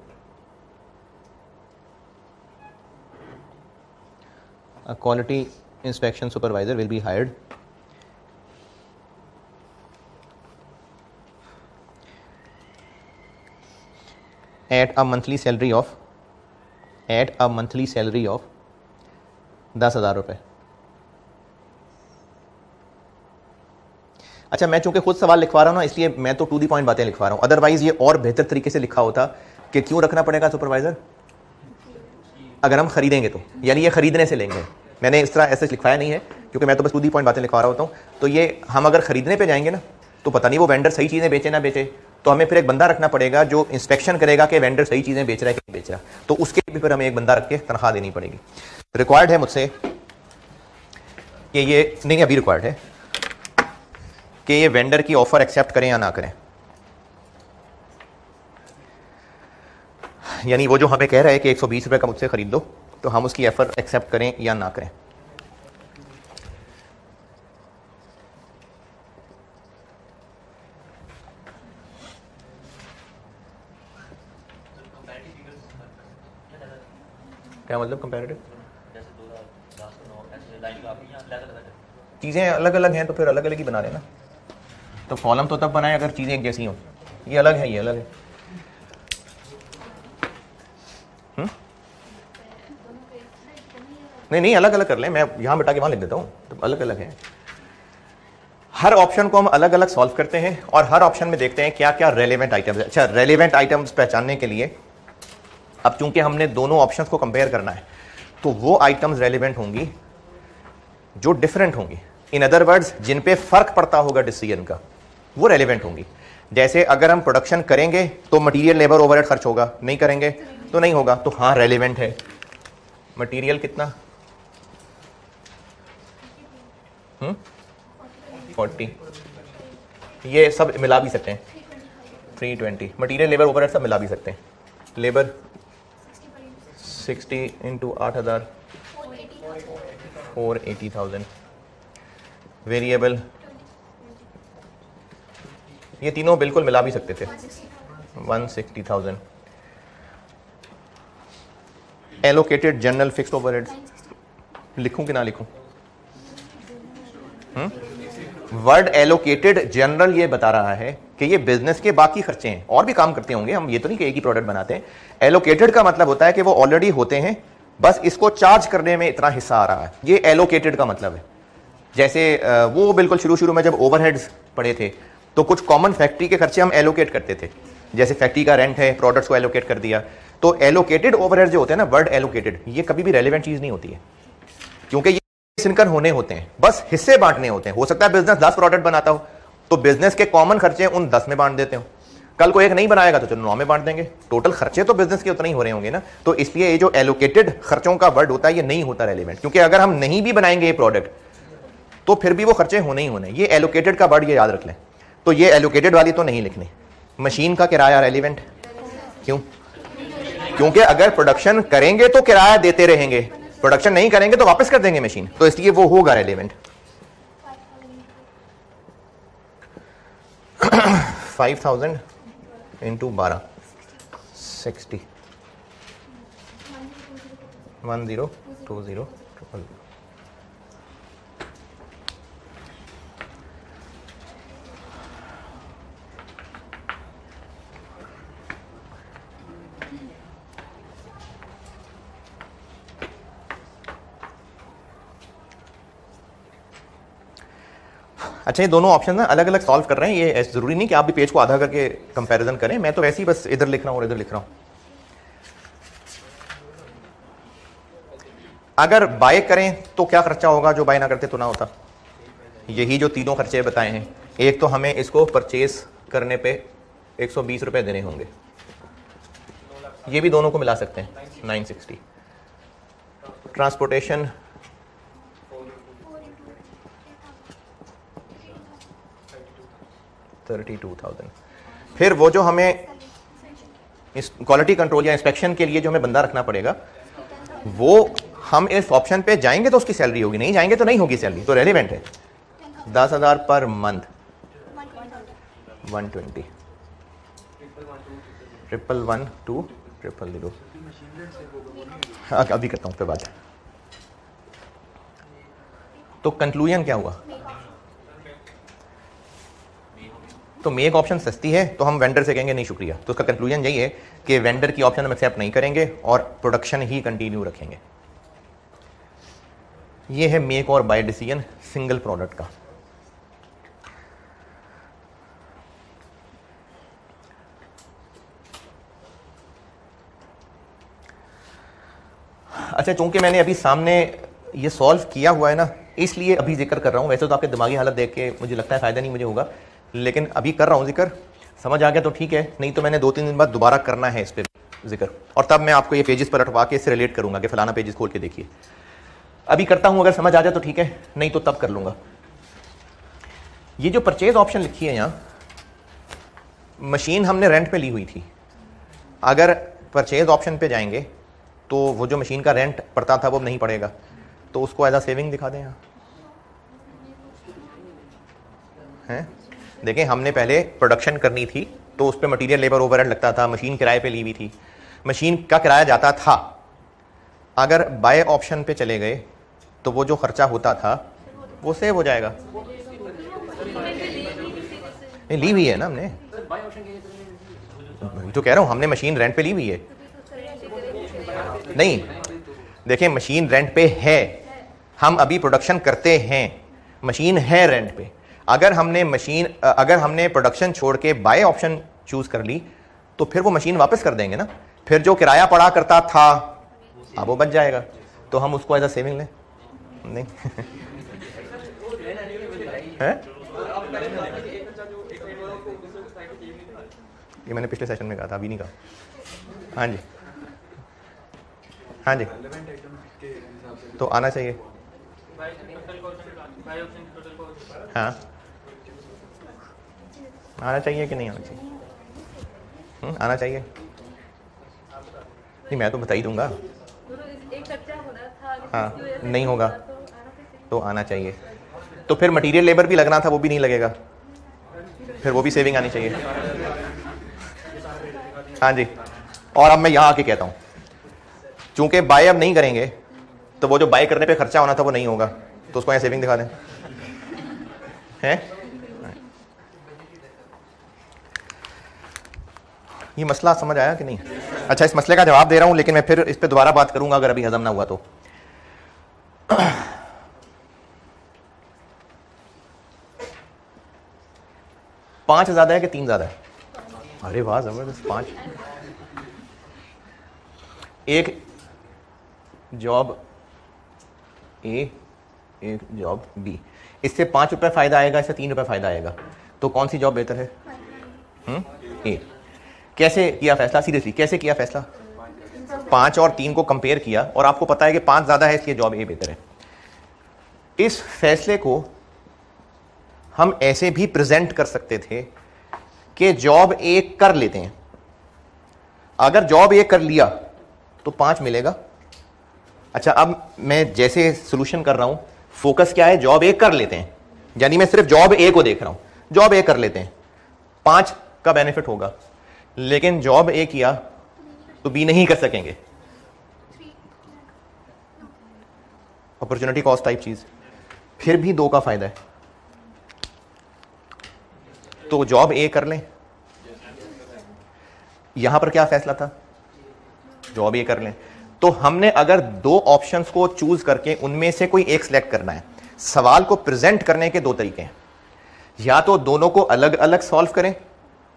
at a monthly salary of 10,000 रुपये। अच्छा, मैं चूंकि खुद सवाल लिखवा रहा हूं ना, इसलिए मैं तो टू दी पॉइंट बातें लिखवा रहा हूं। अदरवाइज ये और बेहतर तरीके से लिखा होता कि क्यों रखना पड़ेगा सुपरवाइजर, अगर हम खरीदेंगे तो, यानी ये खरीदने से लेंगे। मैंने इस तरह ऐसे लिखवाया नहीं है क्योंकि मैं तो बस टू दी पॉइंट बातें लिखवा रहा होता हूँ। तो ये हम अगर खरीदने पे जाएंगे ना, तो पता नहीं वो वेंडर सही चीज़ें बेचे ना बेचे, तो हमें फिर एक बंदा रखना पड़ेगा जो इंस्पेक्शन करेगा कि वेंडर सही चीज़ें बेच रहा है कि नहीं बेच रहा। तो उसके लिए भी फिर हमें एक बंदा रख के तनख्वाह देनी पड़ेगी। रिक्वायर्ड है मुझसे कि ये नहीं, अभी रिक्वायर्ड है कि ये वेंडर की ऑफर एक्सेप्ट करें या ना करें। यानी वो जो हमें कह रहा है कि 120 रुपये का मुझसे खरीद दो, तो हम उसकी ऑफर एक्सेप्ट करें या ना करें। क्या मतलब कंपैरेटिव? चीज़ें अलग अलग हैं तो फिर अलग अलग ही बना लेना। तो कॉलम तो तब बनाए अगर चीज़ें एक जैसी हों। ये अलग है, ये अलग है। नहीं, अलग अलग कर लें, मैं यहाँ बिठा के वहाँ लिख देता हूँ, तो अलग अलग है। हर ऑप्शन को हम अलग अलग सॉल्व करते हैं और हर ऑप्शन में देखते हैं क्या क्या रेलेवेंट आइटम्स है। अच्छा, रेलेवेंट आइटम्स पहचानने के लिए अब चूंकि हमने दोनों ऑप्शंस को कंपेयर करना है, तो वो आइटम्स रेलेवेंट होंगी जो डिफरेंट होंगी। इन अदर वर्ड्स, जिन पे फर्क पड़ता होगा डिसीजन का, वो रेलेवेंट होंगी। जैसे अगर हम प्रोडक्शन करेंगे तो मटेरियल लेबर ओवरहेड खर्च होगा, नहीं करेंगे तो नहीं होगा, तो हाँ रेलेवेंट है। मटेरियल कितना? 40। ये सब मिला भी सकते हैं, 320। मटेरियल लेबर ओवरहेड सब मिला भी सकते हैं। Labour 60 into 8,000 480,000। वेरिएबल ये तीनों बिल्कुल मिला भी सकते थे 160,000। एलोकेटेड जनरल फिक्स्ड ओवरहेड्स लिखूं कि ना लिखूं? वर्ड एलोकेटेड जनरल ये बता रहा है कि ये बिजनेस के बाकी खर्चे हैं, और भी काम करते होंगे, हम ये तो नहीं कि एक ही प्रोडक्ट बनाते हैं। एलोकेटेड का मतलब होता है कि वो ऑलरेडी होते हैं, बस इसको चार्ज करने में इतना हिस्सा आ रहा है, ये एलोकेटेड का मतलब है। जैसे वो बिल्कुल शुरू में जब ओवरहेड्स पड़े थे तो कुछ कॉमन फैक्ट्री के खर्चे हम एलोकेट करते थे, जैसे फैक्ट्री का रेंट है, प्रोडक्ट्स को एलोकेट कर दिया। तो एलोकेटेड ओवरहेड जो होते हैं ना, वर्ड एलोकेटेड, ये कभी भी रेलेवेंट चीज नहीं होती है, क्योंकि ये सिनकर होने होते हैं, बस हिस्से बांटने होते हैं। हो सकता है बिजनेस 10 प्रोडक्ट बनाता हो तो बिजनेस के कॉमन खर्चे उन 10 में बांट देते हो, कल को एक नहीं बनाएगा तो चलो 9 में बांट देंगे, टोटल खर्चे तो बिजनेस के उतने ही हो रहे होंगे ना। तो इसलिए ये जो एलोकेटेड खर्चों का वर्ड होता है ये नहीं होता रेलेवेंट, क्योंकि अगर हम नहीं भी बनाएंगे ये प्रोडक्ट तो फिर भी वो खर्चे होने ही होने। ये एलोकेटेड का वर्ड ये याद रख लें। तो ये एलोकेटेड वाली तो नहीं लिखनी। मशीन का किराया रेलिवेंट क्यों? क्योंकि अगर प्रोडक्शन करेंगे तो किराया देते रहेंगे, प्रोडक्शन नहीं करेंगे तो वापस कर देंगे मशीन, तो इसलिए वो होगा रेलिवेंट। 5,000 इंटू 12 60 1020 अच्छा, ये दोनों ऑप्शन ना अलग अलग सॉल्व कर रहे हैं, ये जरूरी नहीं कि आप भी पेज को आधा करके कंपैरिजन करें, मैं तो वैसे ही बस इधर लिख रहा हूं और इधर लिख रहा हूं। अगर बाय करें तो क्या खर्चा होगा जो बाय ना करते तो ना होता? यही जो तीनों खर्चे बताए हैं। एक तो हमें इसको परचेज करने पे 120 रुपए देने होंगे, ये भी दोनों को मिला सकते हैं 960। ट्रांसपोर्टेशन 32,000। फिर वो जो हमें इस क्वालिटी कंट्रोल या इंस्पेक्शन के लिए जो हमें बंदा रखना पड़ेगा, वो हम इस ऑप्शन पे जाएंगे तो उसकी सैलरी होगी, नहीं जाएंगे तो नहीं होगी सैलरी, तो रेलिवेंट है। 10,000 पर मंथ 120 111 अभी करता हूँ उस पर बात। तो कंक्लूजन क्या हुआ? तो मेक ऑप्शन सस्ती है तो हम वेंडर से कहेंगे नहीं शुक्रिया, तो उसका कंक्लूजन यही है कि वेंडर की ऑप्शन हम एक्सेप्ट नहीं करेंगे और प्रोडक्शन ही कंटिन्यू रखेंगे। ये है make or bye decision single product का। अच्छा, चूंकि मैंने अभी सामने ये सॉल्व किया हुआ है ना, इसलिए अभी जिक्र कर रहा हूं। वैसे तो आपके दिमागी हालत देख के मुझे लगता है फायदा नहीं मुझे होगा, लेकिन अभी कर रहा हूं जिक्र। समझ आ गया तो ठीक है, नहीं तो मैंने 2-3 दिन बाद दोबारा करना है इस पर जिक्र, और तब मैं आपको ये पेजेस पर हटवा के इससे रिलेट करूंगा कि फलाना पेजेस खोल के देखिए। अभी करता हूं, अगर समझ आ जाए तो ठीक है, नहीं तो तब कर लूंगा। ये जो परचेज ऑप्शन लिखी है यहाँ, मशीन हमने रेंट पे ली हुई थी। अगर परचेज ऑप्शन पे जाएंगे तो वो जो मशीन का रेंट पड़ता था वो नहीं पड़ेगा, तो उसको एज अ सेविंग दिखा दें यहाँ। हैं, देखें, हमने पहले प्रोडक्शन करनी थी तो उस पर मटीरियल लेबर ओवरहेड लगता था, मशीन किराए पे ली हुई थी, मशीन का किराया जाता था। अगर बाय ऑप्शन पे चले गए तो वो जो खर्चा होता था वो सेव हो जाएगा। ली हुई है ना हमने, तो कह रहा हूं हमने मशीन रेंट पे ली हुई है। नहीं, देखें, मशीन रेंट पे है, हम अभी प्रोडक्शन करते हैं, मशीन है रेंट पे। अगर हमने प्रोडक्शन छोड़ के बाय ऑप्शन चूज कर ली तो फिर वो मशीन वापस कर देंगे ना, फिर जो किराया पड़ा करता था अब वो बच जाएगा, तो हम उसको एज अ सेविंग लें। नहीं है? ये मैंने पिछले सेशन में कहा था, अभी नहीं कहा। हाँ जी, हाँ जी, तो आना चाहिए। हाँ, आना चाहिए कि नहीं आना चाहिए? आना चाहिए। नहीं, मैं तो बता ही दूंगा, हाँ नहीं होगा तो आना चाहिए। तो फिर मटेरियल लेबर भी लगना था, वो भी नहीं लगेगा, फिर वो भी सेविंग आनी चाहिए। हाँ जी। और अब मैं यहाँ आके कहता हूँ, चूंकि बाय अब नहीं करेंगे तो वो जो बाय करने पे खर्चा होना था वो नहीं होगा, तो उसको यहाँ सेविंग दिखा दें हैं। ये मसला समझ आया कि नहीं? अच्छा, इस मसले का जवाब दे रहा हूं, लेकिन मैं फिर इस पे दोबारा बात करूंगा अगर अभी हजम ना हुआ तो। 5 ज्यादा है कि 3 ज्यादा है? अरे वाह जबरदस्त, 5। एक जॉब ए, एक जॉब बी, इससे 5 रुपए फायदा आएगा, इससे 3 रुपए फायदा आएगा, तो कौन सी जॉब बेहतर है? ए। कैसे किया फैसला? सीरियसली कैसे किया फैसला? 5 और 3 को कंपेयर किया और आपको पता है कि 5 ज्यादा है, इसलिए जॉब ए बेहतर है। इस फैसले को हम ऐसे भी प्रेजेंट कर सकते थे कि जॉब ए कर लेते हैं, अगर जॉब ए कर लिया तो 5 मिलेगा। अच्छा, अब मैं जैसे सॉल्यूशन कर रहा हूं, फोकस क्या है? जॉब ए कर लेते हैं, यानी मैं सिर्फ जॉब ए को देख रहा हूं, जॉब ए कर लेते हैं, 5 का बेनिफिट होगा। लेकिन जॉब ए किया तो बी नहीं कर सकेंगे, अपॉर्चुनिटी कॉस्ट टाइप चीज, फिर भी 2 का फायदा है, तो जॉब ए कर लें। यहां पर क्या फैसला था? जॉब ए कर लें। तो हमने अगर 2 ऑप्शंस को चूज करके उनमें से कोई एक सिलेक्ट करना है, सवाल को प्रेजेंट करने के 2 तरीके हैं, या तो दोनों को अलग अलग सॉल्व करें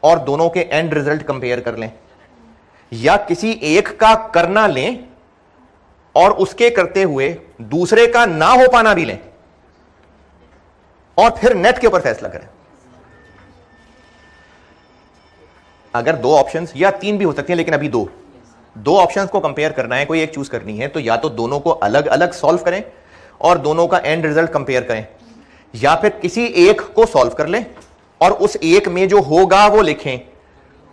और दोनों के एंड रिजल्ट कंपेयर कर लें, या किसी एक का करना लें और उसके करते हुए दूसरे का ना हो पाना भी लें और फिर नेट के ऊपर फैसला करें। अगर 2 ऑप्शंस या 3 भी हो सकते हैं, लेकिन अभी 2 ऑप्शंस को कंपेयर करना है, कोई एक चूज करनी है, तो या तो दोनों को अलग अलग सॉल्व करें और दोनों का एंड रिजल्ट कंपेयर करें, या फिर किसी एक को सॉल्व कर लें और उस एक में जो होगा वो लिखें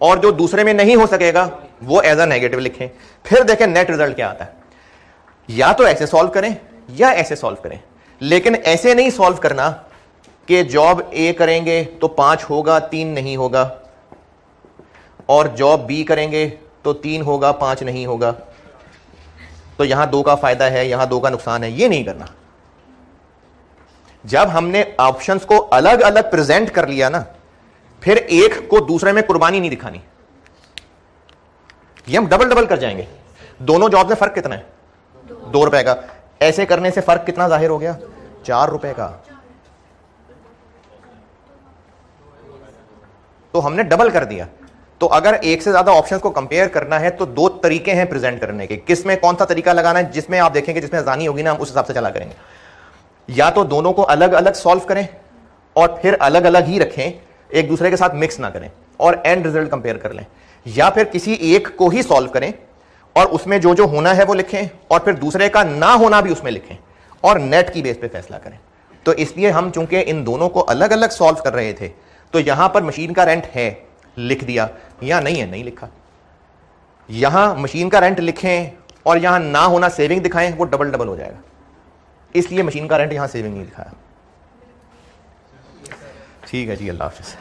और जो दूसरे में नहीं हो सकेगा वो एज अ नेगेटिव लिखें, फिर देखें नेट रिजल्ट क्या आता है। या तो ऐसे सॉल्व करें या ऐसे सॉल्व करें, लेकिन ऐसे नहीं सॉल्व करना कि जॉब ए करेंगे तो 5 होगा, 3 नहीं होगा, और जॉब बी करेंगे तो 3 होगा, 5 नहीं होगा, तो यहां 2 का फायदा है, यहां 2 का नुकसान है। ये नहीं करना। जब हमने ऑप्शंस को अलग अलग प्रेजेंट कर लिया ना, फिर एक को दूसरे में कुर्बानी नहीं दिखानी, ये हम डबल डबल कर जाएंगे। दोनों जॉब में फर्क कितना है? 2 रुपए का। ऐसे करने से फर्क कितना जाहिर हो गया? 4 रुपए का। तो हमने डबल कर दिया। तो अगर एक से ज्यादा ऑप्शंस को कंपेयर करना है तो 2 तरीके हैं प्रेजेंट करने के। किस में कौन सा तरीका लगाना है, जिसमें आप देखेंगे जिसमें आसानी होगी ना, हम उस हिसाब से चला करेंगे। या तो दोनों को अलग अलग सॉल्व करें और फिर अलग अलग ही रखें, एक दूसरे के साथ मिक्स ना करें, और एंड रिजल्ट कंपेयर कर लें, या फिर किसी एक को ही सॉल्व करें और उसमें जो जो होना है वो लिखें और फिर दूसरे का ना होना भी उसमें लिखें और नेट की बेस पे फैसला करें। तो इसलिए हम चूंकि इन दोनों को अलग अलग सॉल्व कर रहे थे, तो यहां पर मशीन का रेंट है लिख दिया, या नहीं है नहीं लिखा। यहां मशीन का रेंट लिखें और यहां ना होना सेविंग दिखाएं, वो डबल डबल हो जाएगा, इसलिए मशीन का रेंट यहां सेविंग नहीं दिखाया। ठीक है जी, अल्लाह हाफिज़।